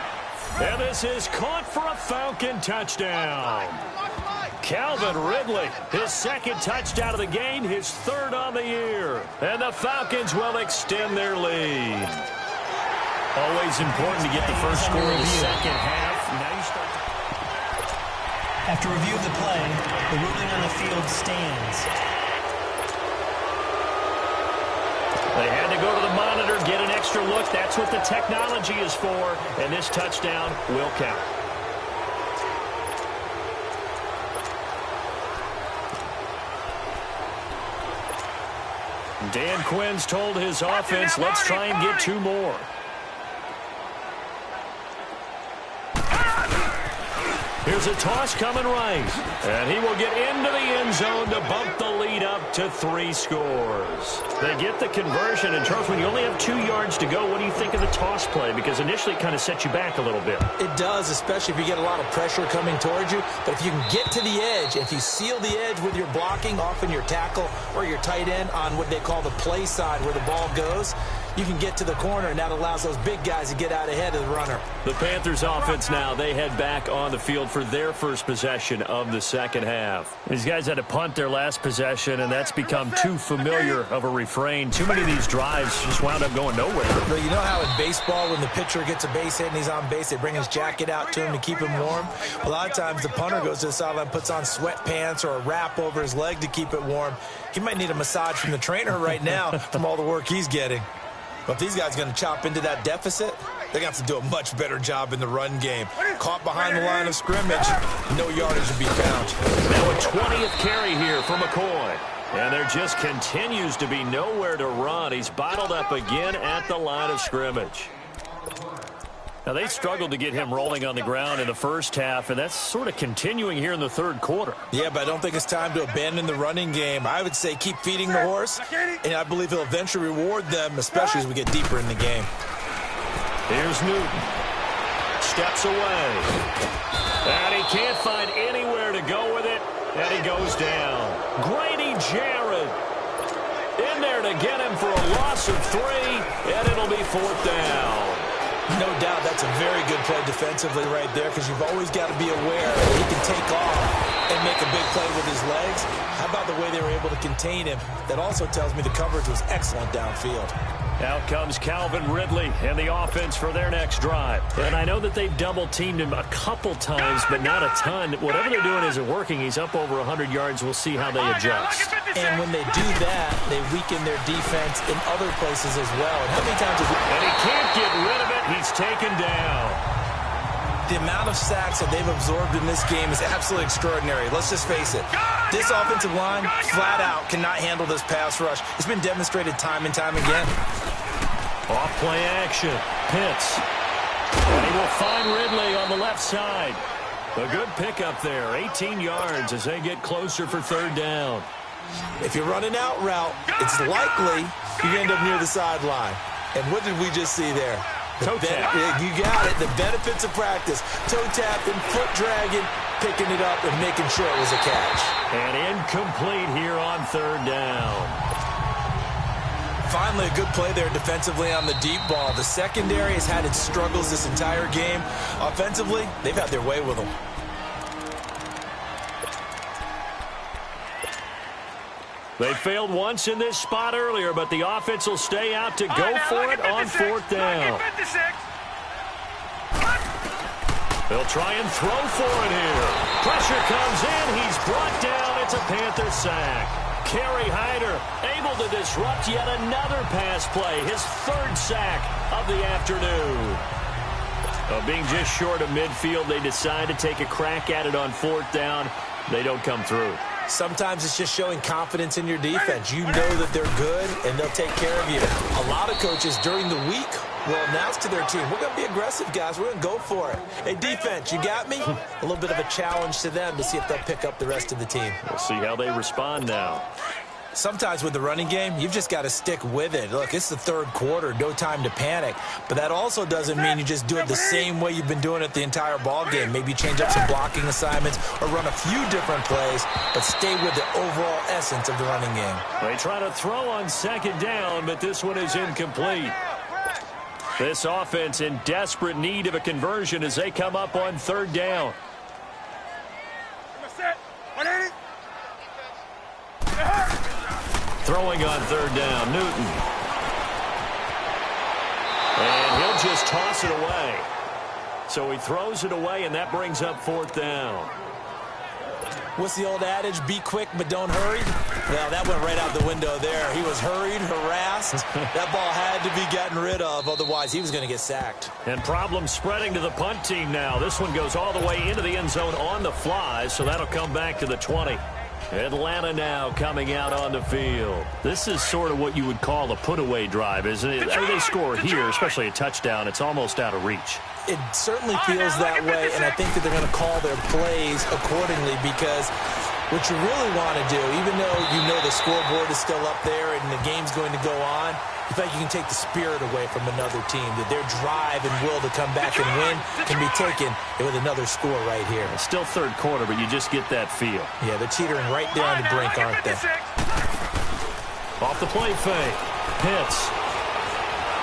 And this is caught for a Falcon touchdown. Calvin Ridley, his 2nd touchdown of the game, his 3rd on the year. And the Falcons will extend their lead. Always important to get the first score of the second half. Now you start. After review of the play, the ruling on the field stands. They had to go to the monitor, get an extra look. That's what the technology is for, and this touchdown will count. Dan Quinn's told his offense, let's try and get 2 more. Here's a toss coming right. And he will get into the end zone to bump the lead up to 3 scores. They get the conversion. And, Charles, when you only have 2 yards to go, what do you think of the toss play? Because initially it kind of sets you back a little bit. It does, especially if you get a lot of pressure coming towards you. But if you can get to the edge, if you seal the edge with your blocking, often your tackle or your tight end on what they call the play side where the ball goes, you can get to the corner, and that allows those big guys to get out ahead of the runner. The Panthers offense now, they head back on the field for their first possession of the second half. These guys had to punt their last possession, and that's become too familiar of a refrain. Too many of these drives just wound up going nowhere. But you know how in baseball, when the pitcher gets a base hit and he's on base, they bring his jacket out to him to keep him warm? A lot of times the punter goes to the sideline, puts on sweatpants or a wrap over his leg to keep it warm. He might need a massage from the trainer right now from all the work he's getting. But if these guys are going to chop into that deficit, they're going to have to do a much better job in the run game. Caught behind the line of scrimmage, no yardage to be found. Now a 20th carry here for McCoy. And there just continues to be nowhere to run. He's bottled up again at the line of scrimmage. Now, they struggled to get him rolling on the ground in the first half, and that's sort of continuing here in the 3rd quarter. Yeah, but I don't think it's time to abandon the running game. I would say keep feeding the horse, and I believe he'll eventually reward them, especially as we get deeper in the game. Here's Newton. Steps away. And he can't find anywhere to go with it, and he goes down. Grady Jarrett in there to get him for a loss of 3, and it'll be 4th down. No doubt that's a very good play defensively right there because you've always got to be aware that he can take off and make a big play with his legs. How about the way they were able to contain him? That also tells me the coverage was excellent downfield. Out comes Calvin Ridley and the offense for their next drive. And I know that they've double-teamed him a couple times, but not a ton. Whatever they're doing isn't working. He's up over 100 yards. We'll see how they adjust. And when they do that, they weaken their defense in other places as well. And how many times have we... And he can't get rid of it. He's taken down. The amount of sacks that they've absorbed in this game is absolutely extraordinary. Let's just face it. This offensive line, flat out, cannot handle this pass rush. It's been demonstrated time and time again. Off play action. Pitts. he will find Ridley on the left side. A good pickup there, 18 yards as they get closer for third down. If you're running out route, it's likely you end up near the sideline. And what did we just see there? Toe tap. You got it. The benefits of practice. Toe tapping, foot dragging, picking it up, and making sure it was a catch. And incomplete here on third down. Finally, a good play there defensively on the deep ball. The secondary has had its struggles this entire game. Offensively, they've had their way with them. They failed once in this spot earlier, but the offense will stay out to go for it on fourth down. They'll try and throw for it here. Pressure comes in. He's brought down. It's a Panther sack. Kerry Hyder able to disrupt yet another pass play. His third sack of the afternoon. Being just short of midfield, they decide to take a crack at it on fourth down. They don't come through. Sometimes it's just showing confidence in your defense. You know that they're good, and they'll take care of you. A lot of coaches during the week will announce to their team, we're going to be aggressive, guys. We're going to go for it. Hey, defense, you got me? A little bit of a challenge to them to see if they'll pick up the rest of the team. We'll see how they respond now. Sometimes with the running game, you've just got to stick with it. Look, it's the third quarter, no time to panic. But that also doesn't mean you just do it the same way you've been doing it the entire ball game. Maybe change up some blocking assignments or run a few different plays, but stay with the overall essence of the running game. They try to throw on second down, but this one is incomplete. This offense in desperate need of a conversion as they come up on third down. Throwing on third down, Newton. And he'll just toss it away. So he throws it away, and that brings up fourth down. What's the old adage? Be quick, but don't hurry. Well, that went right out the window there. He was hurried, harassed. That ball had to be gotten rid of. Otherwise, he was going to get sacked. And problems spreading to the punt team now. This one goes all the way into the end zone on the fly, so that'll come back to the 20. Atlanta now coming out on the field. This is sort of what you would call a put-away drive, isn't it? I mean, they score here, especially a touchdown. It's almost out of reach. It certainly feels that way, and I think that they're going to call their plays accordingly because what you really want to do, even though you know the scoreboard is still up there and the game's going to go on, in fact, you can take the spirit away from another team, that their drive and will to come back and win can be taken with another score right here. It's still third quarter, but you just get that feel. Yeah, they're teetering right there on the brink, aren't they? Off the play fake. Pitts.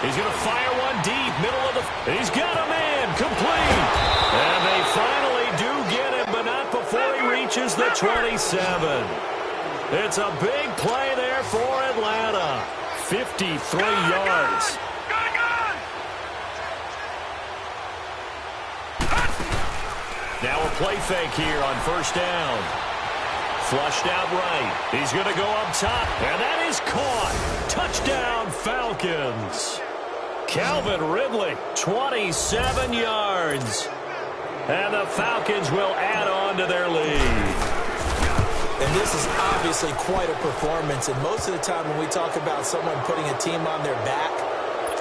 He's going to fire one deep, middle of the... He's got a man, complete. And they finally do get him, but not before he reaches the 27. It's a big play there for Atlanta. 53 yards. Now a play fake here on first down. Flushed out right. He's going to go up top, and that is caught. Touchdown, Falcons. Calvin Ridley, 27 yards. And the Falcons will add on to their lead. And this is obviously quite a performance. And most of the time when we talk about someone putting a team on their back,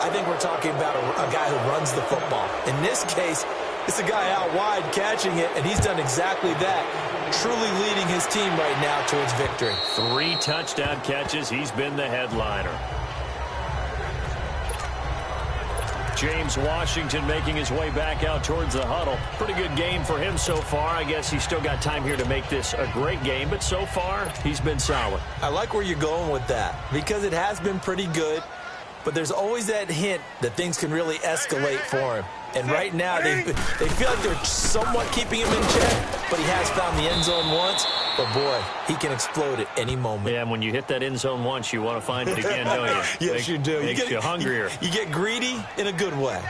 I think we're talking about a guy who runs the football. In this case, it's a guy out wide catching it, and he's done exactly that, truly leading his team right now towards victory. 3 touchdown catches. He's been the headliner. James Washington making his way back out towards the huddle. Pretty good game for him so far. I guess he's still got time here to make this a great game, but so far, he's been solid. I like where you're going with that because it has been pretty good, but there's always that hint that things can really escalate for him. And right now, they feel like they're somewhat keeping him in check, but he has found the end zone once. But, boy, he can explode at any moment. Yeah, and when you hit that end zone once, you want to find it again, don't you? Yes, you do. Makes you hungrier. You get greedy in a good way.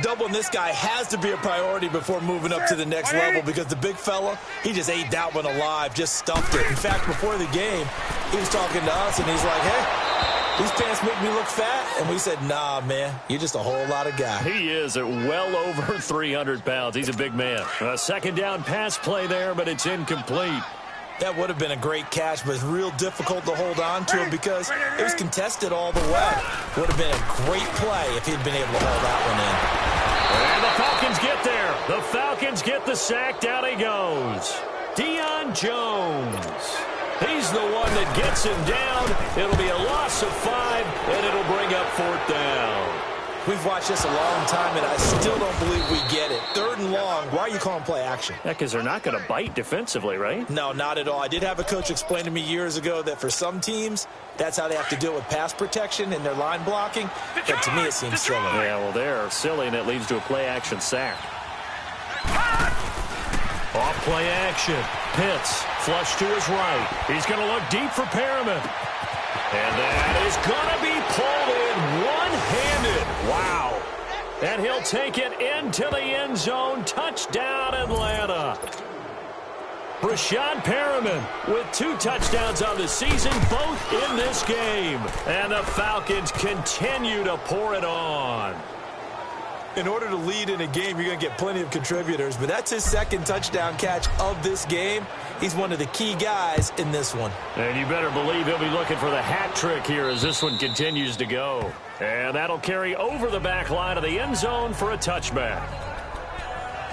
Doubling this guy has to be a priority before moving up to the next level because the big fella, he just ate that one alive, just stuffed it. In fact, before the game, he was talking to us, and he's like, hey, these pants make me look fat. And we said, nah, man, you're just a whole lot of guy. He is at well over 300 pounds. He's a big man. A second down pass play there, but it's incomplete. That would have been a great catch, but it's real difficult to hold on to him because it was contested all the way. Would have been a great play if he'd been able to hold that one in. And the Falcons get there. The Falcons get the sack. Down he goes. Deion Jones. He's the one that gets him down. It'll be a loss of 5, and it'll bring up 4th down. We've watched this a long time, and I still don't believe we get it. 3rd and long. Why are you calling play action? Yeah, because they're not going to bite defensively, right? No, not at all. I did have a coach explain to me years ago that for some teams, that's how they have to deal with pass protection and their line blocking. But to me, it seems silly. Yeah, well, they're silly, and it leads to a play action sack. Off play action. Pitts, flush to his right. He's going to look deep for Perriman. And that is going to be pulled in one-handed. Wow. And he'll take it into the end zone. Touchdown, Atlanta. Brashad Perriman with 2 touchdowns on the season, both in this game. And the Falcons continue to pour it on. In order to lead in a game, you're going to get plenty of contributors, but that's his 2nd touchdown catch of this game. He's one of the key guys in this one. And you better believe he'll be looking for the hat trick here as this one continues to go. And that'll carry over the back line of the end zone for a touchback.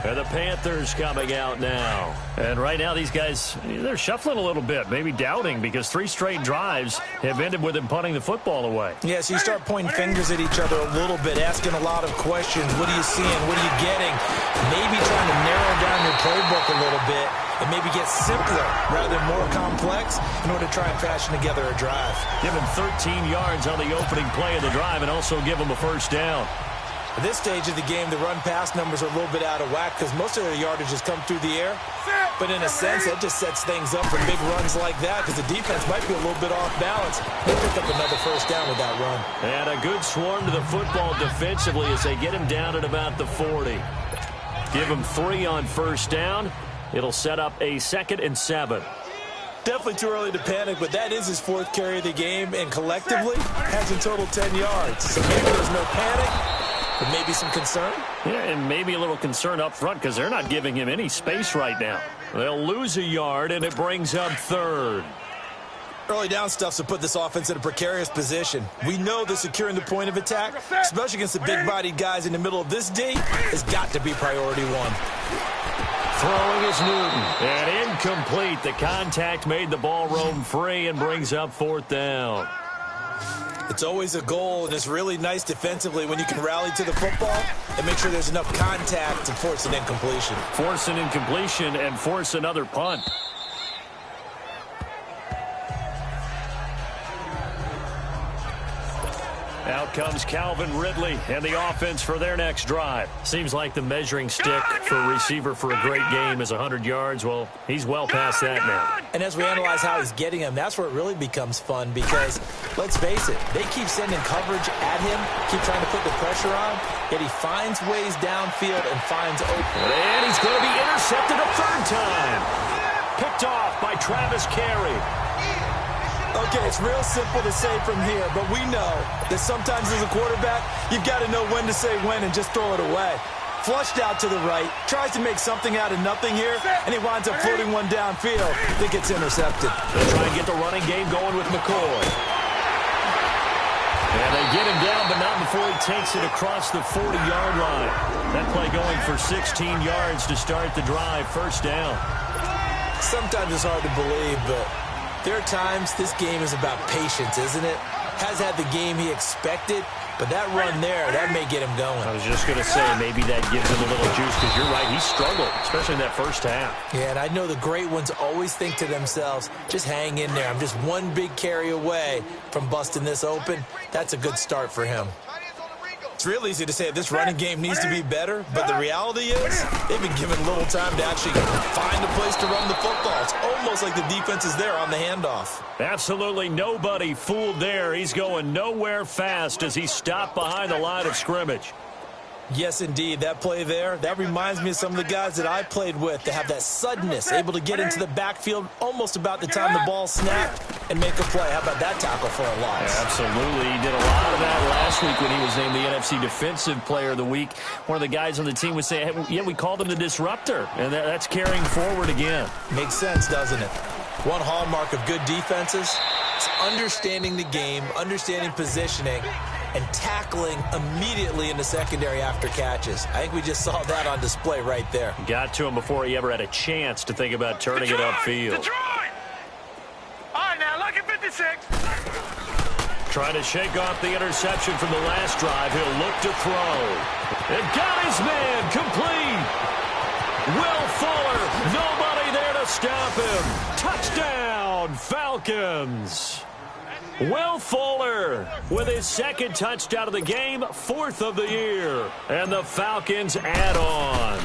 And the Panthers coming out now. And right now these guys, they're shuffling a little bit, maybe doubting, because 3 straight drives have ended with them punting the football away. Yeah, so you start pointing fingers at each other a little bit, asking a lot of questions. What are you seeing? What are you getting? Maybe trying to narrow down your playbook a little bit and maybe get simpler rather than more complex in order to try and fashion together a drive. Give him 13 yards on the opening play of the drive and also give him a 1st down. At this stage of the game, the run-pass numbers are a little bit out of whack because most of their yardage has come through the air. But in a sense, that just sets things up for big runs like that because the defense might be a little bit off balance. They'll pick up another 1st down with that run. And a good swarm to the football defensively as they get him down at about the 40. Give him 3 on 1st down. It'll set up a 2nd and 7. Definitely too early to panic, but that is his 4th carry of the game, and collectively has in total 10 yards. So maybe there's no panic. But maybe some concern? Yeah, and maybe a little concern up front because they're not giving him any space right now. They'll lose a yard, and it brings up 3rd. Early down stuff to put this offense in a precarious position. We know that securing the point of attack, especially against the big-bodied guys in the middle of this D, has got to be priority 1. Throwing is Newton. And incomplete. The contact made the ball roam free and brings up 4th down. It's always a goal, and it's really nice defensively when you can rally to the football and make sure there's enough contact to force an incompletion. Force an incompletion and force another punt. Out comes Calvin Ridley and the offense for their next drive. Seems like the measuring stick for a receiver for a great game is 100 yards. Well, he's well past that now. And as we analyze how he's getting them, that's where it really becomes fun because, let's face it, they keep sending coverage at him, keep trying to put the pressure on, yet he finds ways downfield and finds open. And he's going to be intercepted a 3rd time. Picked off by Travis Carey. Okay, it's real simple to say from here, but we know that sometimes as a quarterback, you've got to know when to say when and just throw it away. Flushed out to the right, tries to make something out of nothing here, and he winds up floating one downfield that gets intercepted. They'll try and get the running game going with McCoy. And they get him down, but not before he takes it across the 40-yard line. That play going for 16 yards to start the drive, 1st down. Sometimes it's hard to believe, but there are times this game is about patience, isn't it? Has had the game he expected, but that run there, that may get him going. I was just going to say, maybe that gives him a little juice because you're right, he struggled, especially in that 1st half. Yeah, and I know the great ones always think to themselves, just hang in there. I'm just one big carry away from busting this open. That's a good start for him. It's real easy to say this running game needs to be better, but the reality is they've been given little time to actually find a place to run the football. It's almost like the defense is there on the handoff. Absolutely nobody fooled there. He's going nowhere fast as he stopped behind the line of scrimmage. Yes, indeed. That play there, that reminds me of some of the guys that I played with that have that suddenness, able to get into the backfield almost about the time the ball snapped and make a play. How about that tackle for a loss? Absolutely. He did a lot of that last week when he was named the NFC Defensive Player of the Week. One of the guys on the team would say, hey, yeah, we called him the disruptor, and that's carrying forward again. Makes sense, doesn't it? One hallmark of good defenses is understanding the game, understanding positioning, and tackling immediately in the secondary after catches. I think we just saw that on display right there. Got to him before he ever had a chance to think about turning it upfield. Detroit! All right, now, look at 56. Trying to shake off the interception from the last drive. He'll look to throw. And got his man complete. Will Fuller, nobody there to stop him. Touchdown, Falcons. Will Fuller with his second touchdown of the game, 4th of the year. And the Falcons add on.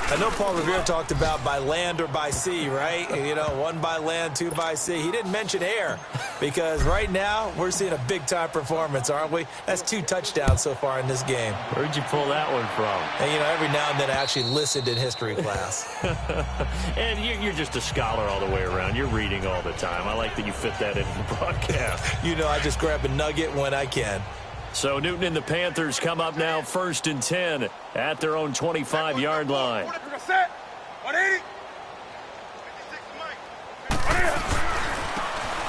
I know Paul Revere talked about by land or by sea, right? You know, 1 by land, 2 by sea. He didn't mention air because right now we're seeing a big-time performance, aren't we? That's 2 touchdowns so far in this game. Where'd you pull that one from? And, you know, every now and then I actually listened in history class. And you're just a scholar all the way around. You're reading all the time. I like that you fit that into the broadcast. You know, I just grab a nugget when I can. So Newton and the Panthers come up now 1st and 10 at their own 25-yard line. Set. 180.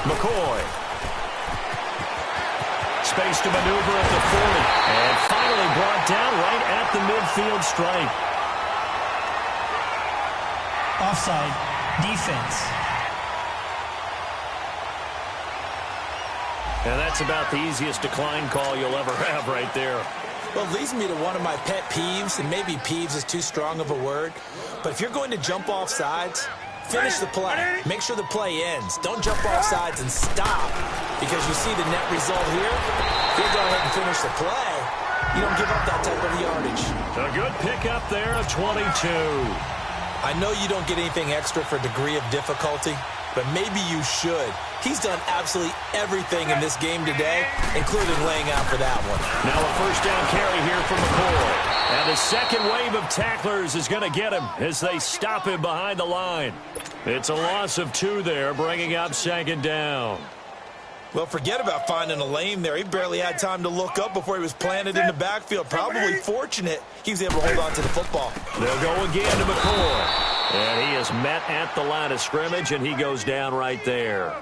McCoy. Space to maneuver at the 40. And finally brought down right at the midfield stripe. Offside. Defense. And that's about the easiest decline call you'll ever have right there. Well, it leads me to one of my pet peeves, and maybe peeves is too strong of a word, but if you're going to jump off sides, finish the play. Make sure the play ends. Don't jump off sides and stop, because you see the net result here. If you go ahead and finish the play, you don't give up that type of yardage. A good pickup there of 22. I know you don't get anything extra for degree of difficulty, but maybe you should. He's done absolutely everything in this game today, including laying out for that one. Now a first down carry here from McCoy. And the second wave of tacklers is going to get him as they stop him behind the line. It's a loss of 2 there, bringing up 2nd down. Well, forget about finding a lane there. He barely had time to look up before he was planted in the backfield. Probably fortunate he was able to hold on to the football. They'll go again to McCoy. And he is met at the line of scrimmage, and he goes down right there.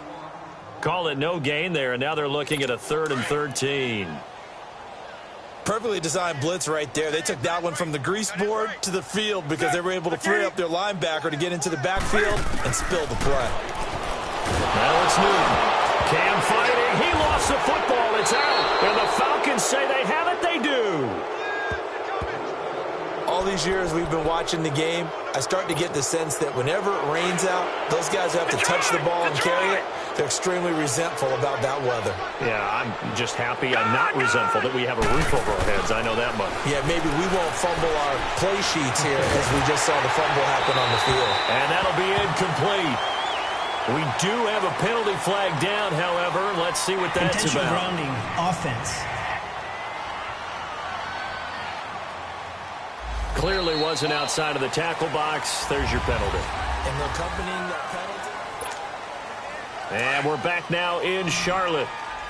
Call it no gain there, and now they're looking at a 3rd and 13. Perfectly designed blitz right there. They took that one from the grease board to the field because they were able to free up their linebacker to get into the backfield and spill the play. Now it's Newton. Cam fighting. He lost the football. It's out. And the Falcons say they have it. They do. All these years we've been watching the game, I start to get the sense that whenever it rains out, those guys who have to touch the ball and carry it, they're extremely resentful about that weather. Yeah, I'm just happy I'm not resentful that we have a roof over our heads. I know that much. Yeah, maybe we won't fumble our play sheets here as we just saw the fumble happen on the field. And that'll be incomplete. We do have a penalty flag down, however. Let's see what that's Intentional about. grounding, offense. Clearly wasn't outside of the tackle box. There's your penalty. And accompanying that penalty. And we're back now in Charlotte.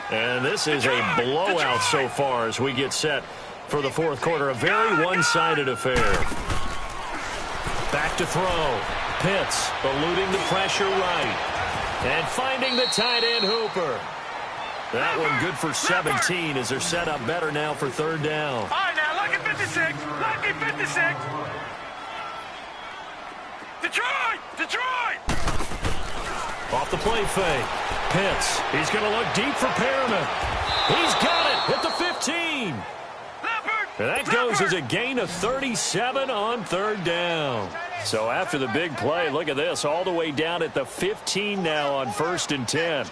And this is a blowout so far as we get set for the 4th quarter. A very one-sided affair. Back to throw. Pitts eluding the pressure right. And finding the tight end Hooper. That one good for 17 as they're set up better now for 3rd down. All right, now, lucky 56. Lucky 56. Detroit! Detroit! Off the play fake. Pitts. He's going to look deep for Perriman. He's got it at the 15. And that goes as a gain of 37 on 3rd down. So after the big play, look at this, all the way down at the 15 now on 1st and 10.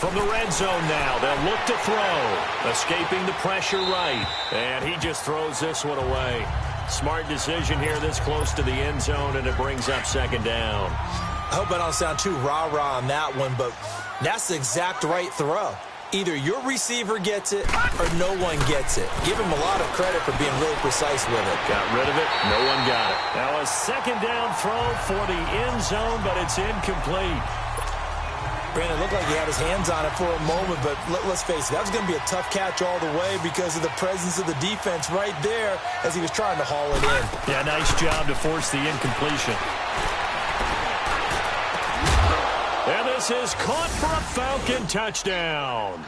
From the red zone now, they'll look to throw. Escaping the pressure right. And he just throws this one away. Smart decision here this close to the end zone, and it brings up 2nd down. I hope I don't sound too rah-rah on that one, but that's the exact right throw. Either your receiver gets it or no one gets it. Give him a lot of credit for being really precise with it. Got rid of it. No one got it. Now a 2nd down throw for the end zone, but it's incomplete. Brandon, it looked like he had his hands on it for a moment, but let's face it, that was going to be a tough catch all the way because of the presence of the defense right there as he was trying to haul it in. Yeah, nice job to force the incompletion. And this is caught for a Falcon touchdown.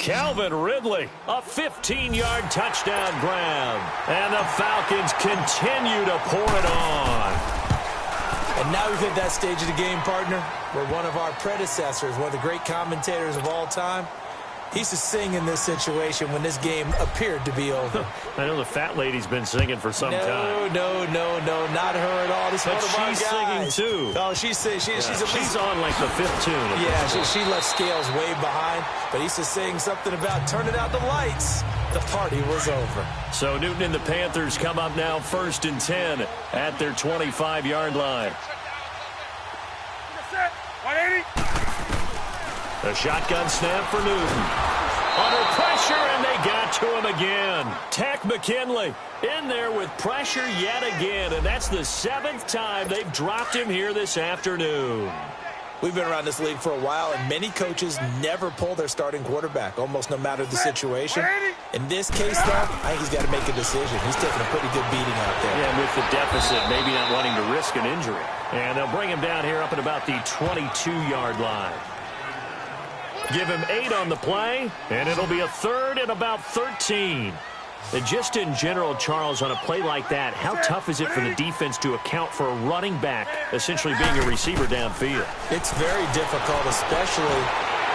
Calvin Ridley, a 15-yard touchdown grab. And the Falcons continue to pour it on. And now we've hit that stage of the game, partner, where one of our predecessors, one of the great commentators of all time, he used to sing in this situation when this game appeared to be over. I know the fat lady's been singing for some time. No, not her at all. This is one of our guys. She's singing too. Oh, she's on like the fifth tune. Yeah, she left Scales way behind, but he used to sing something about turning out the lights. The party was over. So Newton and the Panthers come up now 1st and 10 at their 25-yard line. 180. A shotgun snap for Newton. Under pressure, and they got to him again. Takk McKinley in there with pressure yet again, and that's the 7th time they've dropped him here this afternoon. We've been around this league for a while, and many coaches never pull their starting quarterback, almost no matter the situation. In this case, though, I think he's got to make a decision. He's taking a pretty good beating out there. Yeah, and with the deficit, maybe not wanting to risk an injury. And they'll bring him down here up at about the 22-yard line. Give him 8 on the play, and it'll be a 3rd and about 13. And just in general, Charles, on a play like that, how tough is it for the defense to account for a running back essentially being a receiver downfield? It's very difficult, especially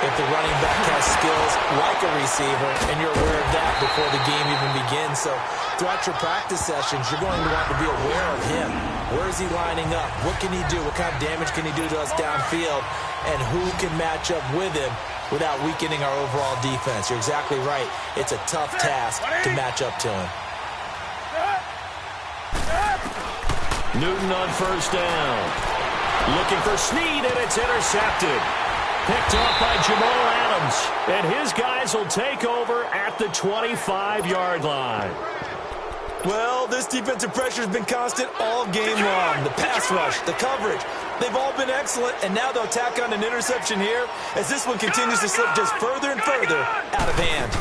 if the running back has skills like a receiver, and you're aware of that before the game even begins. So throughout your practice sessions, you're going to want to be aware of him. Where is he lining up? What can he do? What kind of damage can he do to us downfield? And who can match up with him without weakening our overall defense? You're exactly right. It's a tough task to match up to him. Newton on 1st down. Looking for Snead, and it's intercepted. Picked off by Jamal Adams. And his guys will take over at the 25-yard line. Well, this defensive pressure has been constant all game long. The pass rush, the coverage, they've all been excellent, and now they'll tack on an interception here as this one continues to slip just further and further out of hand.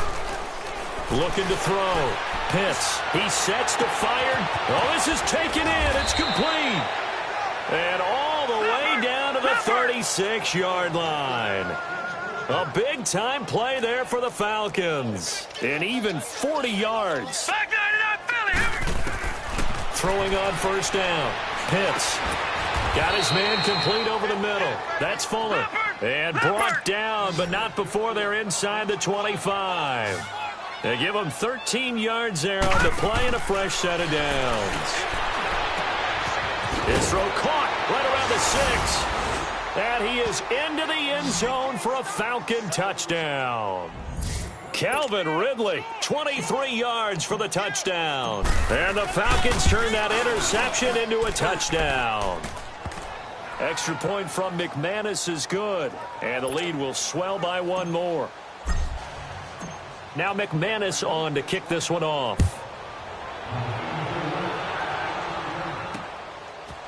Looking to throw. Pitts, he sets to fire. Oh, this is taken in. It's complete. And all the way down to the 36-yard line. A big-time play there for the Falcons. And even 40 yards. Throwing on 1st down. Pitts got his man complete over the middle. That's Fuller. And brought down, but not before they're inside the 25. They give him 13 yards there on the play and a fresh set of downs. His throw caught right around the 6. And he is into the end zone for a Falcon touchdown. Calvin Ridley, 23 yards for the touchdown. And the Falcons turn that interception into a touchdown. Extra point from McManus is good. And the lead will swell by 1 more. Now McManus on to kick this one off.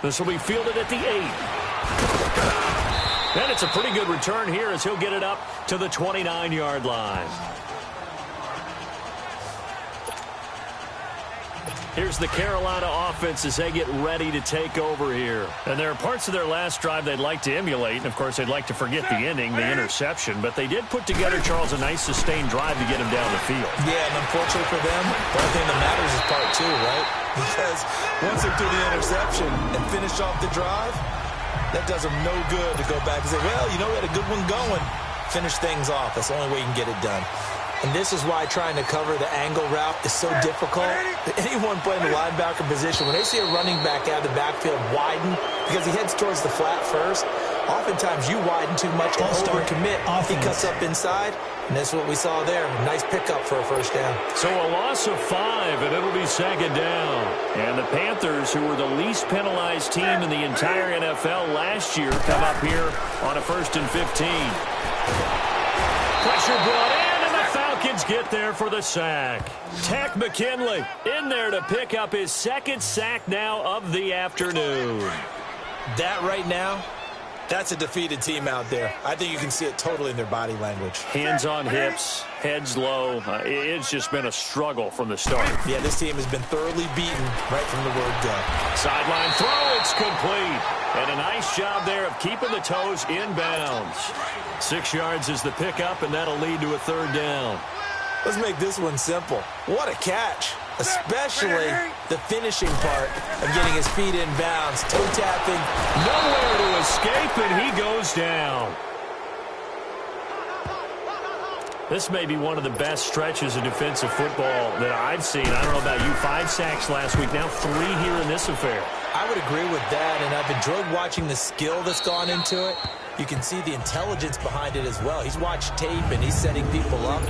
This will be fielded at the 8. And it's a pretty good return here as he'll get it up to the 29-yard line. Here's the Carolina offense as they get ready to take over here. And there are parts of their last drive they'd like to emulate. And, of course, they'd like to forget the ending, the interception. But they did put together, Charles, a nice sustained drive to get him down the field. Yeah, and unfortunately for them, the only thing that matters is part 2, right? Because once they threw the interception and finished off the drive, that does them no good to go back and say, well, you know, we had a good one going. Finish things off. That's the only way you can get it done. And this is why trying to cover the angle route is so difficult. Anyone playing the linebacker position, when they see a running back out of the backfield widen, because he heads towards the flat first, oftentimes you widen too much and overcommit. He cuts up inside, and that's what we saw there. Nice pickup for a 1st down. So a loss of 5, and it'll be 2nd down. And the Panthers, who were the least penalized team in the entire NFL last year, come up here on a 1st and 15. Pressure brought in. Falcons get there for the sack. Takk McKinley in there to pick up his 2nd sack now of the afternoon. That right now That's a defeated team out there. I think you can see it totally in their body language. Hands on hips, heads low. It's just been a struggle from the start. Yeah, this team has been thoroughly beaten right from the word go. Sideline throw, it's complete. And a nice job there of keeping the toes in bounds. 6 yards is the pickup, and that'll lead to a third down. Let's make this one simple. What a catch, especially the finishing part of getting his feet in bounds, toe tapping. Nowhere to escape, and he goes down. This may be one of the best stretches of defensive football that I've seen. I don't know about you. 5 sacks last week, now 3 here in this affair. I would agree with that, and I've enjoyed watching the skill that's gone into it. You can see the intelligence behind it as well. He's watched tape, and he's setting people up.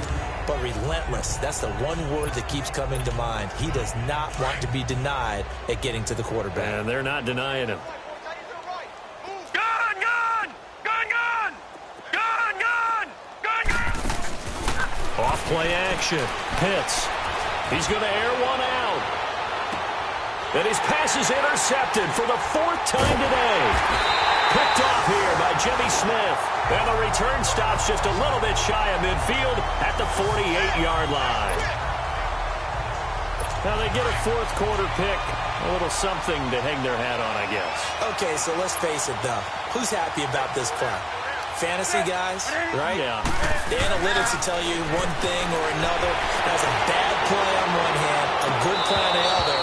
But relentless, that's the one word that keeps coming to mind. He does not want to be denied at getting to the quarterback. And they're not denying him. Gun, gun! Gun, gun! Gun, gun! Gun, gun! Off play action. Pitts. He's going to air one out. And his pass is intercepted for the 4th time today. Picked off here by Jimmy Smith. And the return stops just a little bit shy of midfield at the 48-yard line. Now they get a 4th quarter pick. A little something to hang their hat on, I guess. Okay, so let's face it, though. Who's happy about this play? Fantasy guys, right? Yeah. The analytics will tell you one thing or another. That's a bad play on one hand, a good play on the other.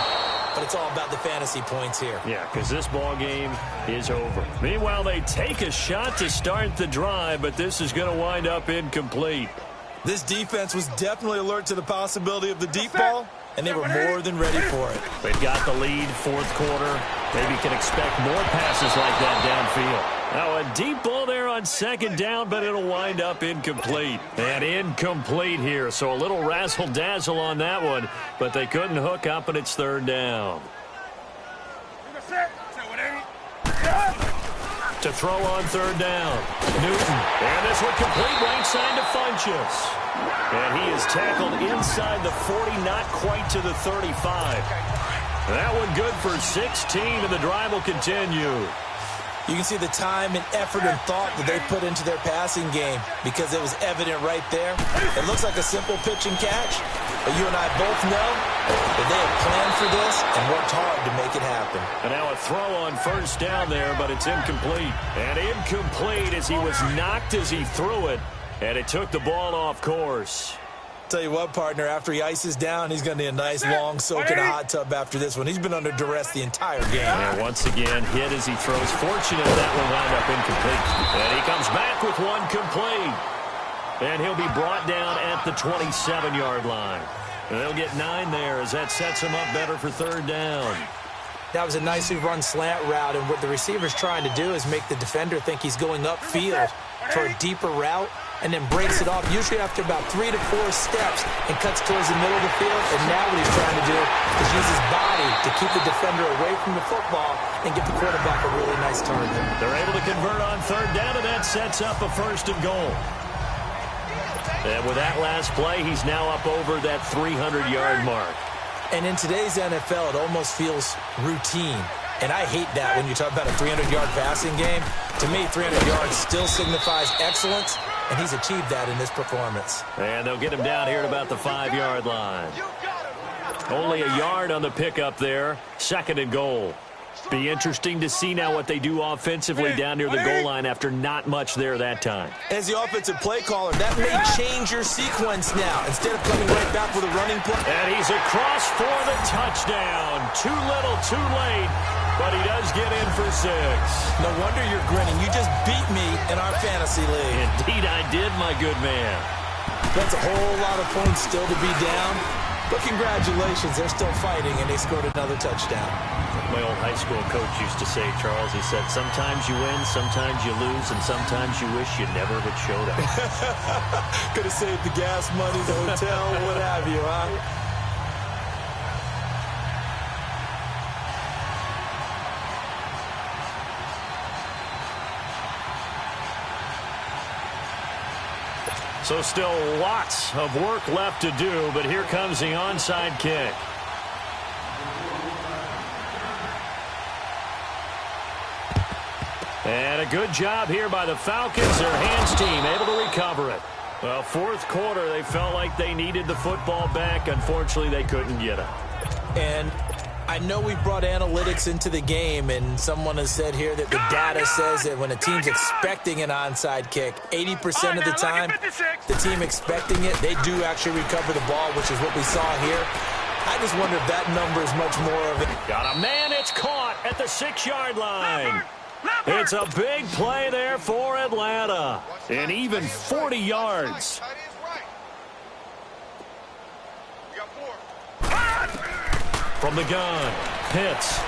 But it's all about the fantasy points here. Yeah, because this ball game is over. Meanwhile, they take a shot to start the drive, but this is going to wind up incomplete. This defense was definitely alert to the possibility of the deep ball, and they were more than ready for it. They've got the lead, 4th quarter. Maybe can expect more passes like that downfield. Now, a deep ball there on 2nd down, but it'll wind up incomplete. And incomplete here, so a little razzle-dazzle on that one, but they couldn't hook up, and it's 3rd down. To throw on 3rd down, Newton. And this one complete right side to Funchess. And he is tackled inside the 40, not quite to the 35. That one good for 16, and the drive will continue. You can see the time and effort and thought that they put into their passing game because it was evident right there. It looks like a simple pitch and catch, but you and I both know that they have planned for this and worked hard to make it happen. And now a throw on 1st down there, but it's incomplete. And incomplete as he was knocked as he threw it, and it took the ball off course. Tell you what, partner, after he ices down, he's going to need a nice long soak in a hot tub after this one. He's been under duress the entire game. And once again, hit as he throws. Fortunate that will wind up incomplete. And he comes back with one complete. And he'll be brought down at the 27-yard line. And they'll get 9 there as that sets him up better for 3rd down. That was a nicely run slant route, and what the receiver's trying to do is make the defender think he's going upfield for a deeper route, and then breaks it off, usually after about 3 to 4 steps, and cuts towards the middle of the field. And now what he's trying to do is use his body to keep the defender away from the football and get the quarterback a really nice target. They're able to convert on 3rd down, and that sets up a 1st and goal. And with that last play, he's now up over that 300-yard mark. And in today's NFL, it almost feels routine. And I hate that when you talk about a 300-yard passing game. To me, 300 yards still signifies excellence, and he's achieved that in this performance. And they'll get him down here at about the 5-yard line. Only a yard on the pickup there. 2nd and goal. Be interesting to see now what they do offensively down near the goal line after not much there that time. As the offensive play caller, that may change your sequence now. Instead of coming right back with a running play. And he's across for the touchdown. Too little, too late, but he does get in for 6. No wonder you're grinning. You just beat me in our fantasy league. Indeed I did, my good man. That's a whole lot of points still to be down. But congratulations, they're still fighting, and they scored another touchdown. My old high school coach used to say, Charles, he said, sometimes you win, sometimes you lose, and sometimes you wish you never had showed up. Could have saved the gas money, the hotel, what have you, huh? So still lots of work left to do, but here comes the onside kick. And a good job here by the Falcons. Their hands team able to recover it. Well, fourth quarter, they felt like they needed the football back. Unfortunately, they couldn't get it. And I know we brought analytics into the game, and someone has said here that the data says that when a team's expecting an onside kick, 80% of the time, the team expecting it, they do actually recover the ball, which is what we saw here. I just wonder if that number is much more of it. Got a man, it's caught at the 6-yard line. It's a big play there for Atlanta. And even 40 yards. From the gun, Pitts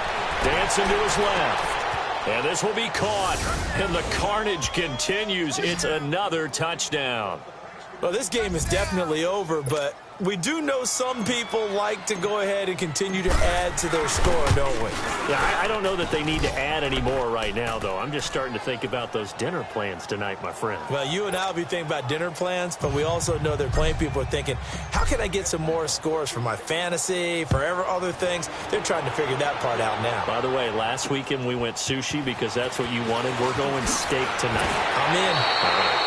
dancing to his left. And this will be caught. And the carnage continues. It's another touchdown. Well, this game is definitely over, but we do know some people like to go ahead and continue to add to their score, don't we? Yeah, I don't know that they need to add any more right now, though. I'm just starting to think about those dinner plans tonight, my friend. Well, you and I will be thinking about dinner plans, but we also know they're playing people are thinking, how can I get some more scores for my fantasy, for other things? They're trying to figure that part out now. By the way, last weekend we went sushi because that's what you wanted. We're going steak tonight. I'm in. All right.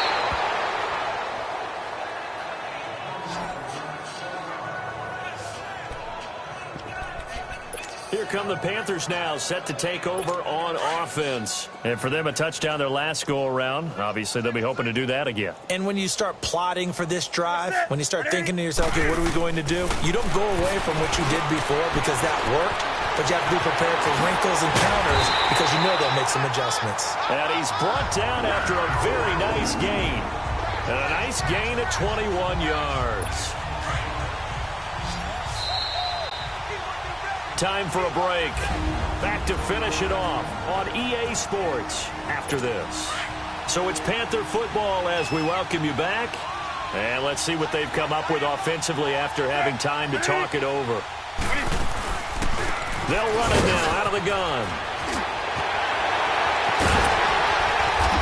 Here come the Panthers now, set to take over on offense. And for them, a touchdown their last go-around. Obviously, they'll be hoping to do that again. And when you start plotting for this drive, when you start thinking to yourself, okay, what are we going to do? You don't go away from what you did before because that worked, but you have to be prepared for wrinkles and counters because you know they'll make some adjustments. And he's brought down after a very nice gain. And a nice gain at 21 yards. Time for a break. Back to finish it off on EA Sports after this. So it's Panther football as we welcome you back. And let's see what they've come up with offensively after having time to talk it over. They'll run it now out of the gun.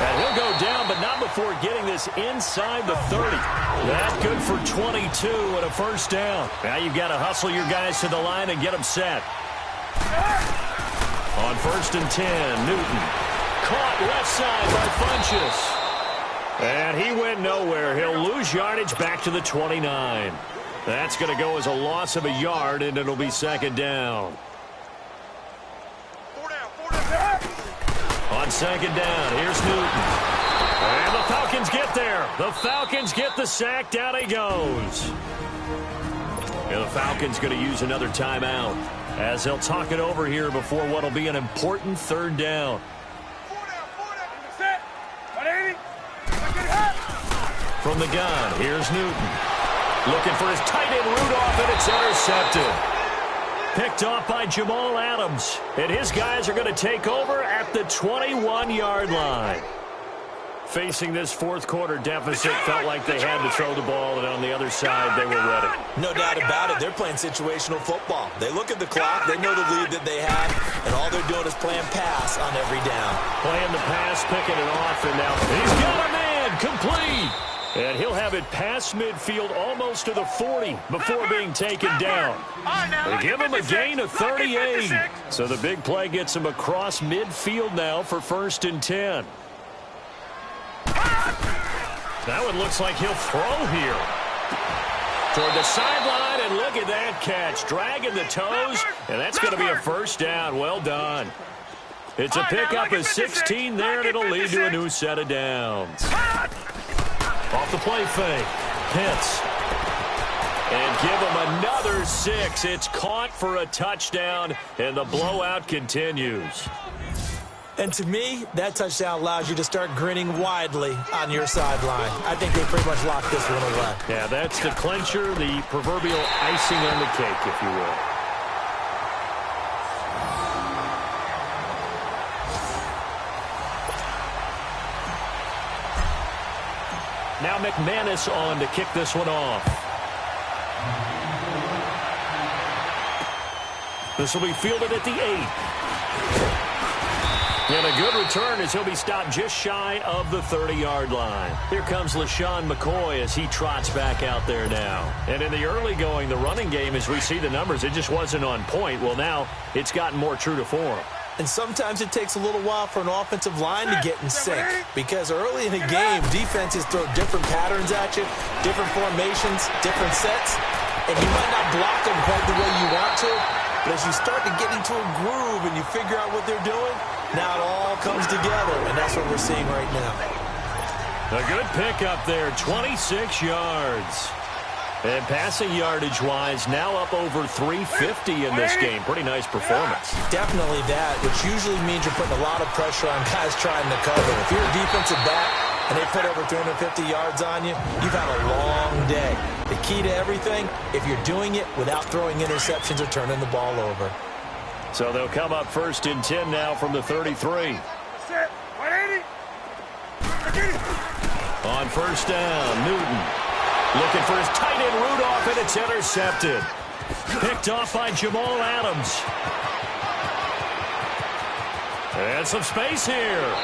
And he'll go down, but not before getting this inside the 30. That's good for 22 and a first down. Now you've got to hustle your guys to the line and get them set. On 1st and 10, Newton. Caught left side by Funchess. And he went nowhere. He'll lose yardage back to the 29. That's going to go as a loss of a yard, and it'll be second down. On second down, here's Newton. And the Falcons get there. The Falcons get the sack. Down he goes. And the Falcons going to use another timeout as they'll talk it over here before what will be an important third down. From the gun, here's Newton. Looking for his tight end Rudolph, and it's intercepted. Picked off by Jamal Adams. And his guys are going to take over at the 21-yard line. Facing this fourth quarter deficit, felt like they had to throw the ball, and on the other side, they were ready. No doubt about it. They're playing situational football. They look at the clock. They know the lead that they have, and all they're doing is playing pass on every down. Playing the pass, picking it off, and now he's got a man complete. And he'll have it past midfield almost to the 40 before being taken down. They give him a gain of 38. So the big play gets him across midfield now for 1st and 10. That one looks like he'll throw here. Toward the sideline, and look at that catch. Dragging the toes, and that's going to be a first down. Well done. It's a pickup of 16 there, and it'll lead to a new set of downs. Off the play fake. Pitts. And give him another 6. It's caught for a touchdown, and the blowout continues. And to me, that touchdown allows you to start grinning widely on your sideline. I think they pretty much locked this one away. Yeah, that's the clincher, the proverbial icing on the cake, if you will. Now McManus on to kick this one off. This will be fielded at the 8. And a good return as he'll be stopped just shy of the 30-yard line. Here comes LaShawn McCoy as he trots back out there now. And in the early going, the running game, as we see the numbers, it just wasn't on point. Well, now it's gotten more true to form. And sometimes it takes a little while for an offensive line to get in sync, because early in the game, defenses throw different patterns at you, different formations, different sets, and you might not block them quite the way you want to, but as you start to get into a groove and you figure out what they're doing, now it all comes together, and that's what we're seeing right now. A good pickup there, 26 yards. And passing yardage-wise, now up over 350 in this game. Pretty nice performance. Definitely that, which usually means you're putting a lot of pressure on guys trying to cover. If you're a defensive back and they put over 350 yards on you, you've had a long day. The key to everything, if you're doing it without throwing interceptions or turning the ball over. So they'll come up 1st and 10 now from the 33. On 1st down, Newton. Looking for his tight end, Rudolph, and it's intercepted. Picked off by Jamal Adams. And some space here.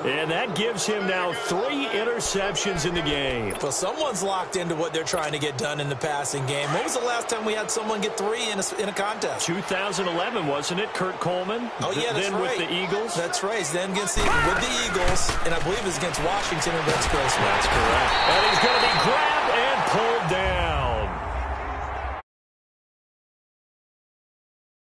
And that gives him now 3 interceptions in the game. Well, someone's locked into what they're trying to get done in the passing game. When was the last time we had someone get 3 in a contest? 2011, wasn't it? Kurt Coleman? Oh, yeah, that's then right. With the Eagles? That's right. Then with the Eagles, and I believe it was against Washington and Rex Grossman. That's correct. And he's going to be grabbed and pulled down.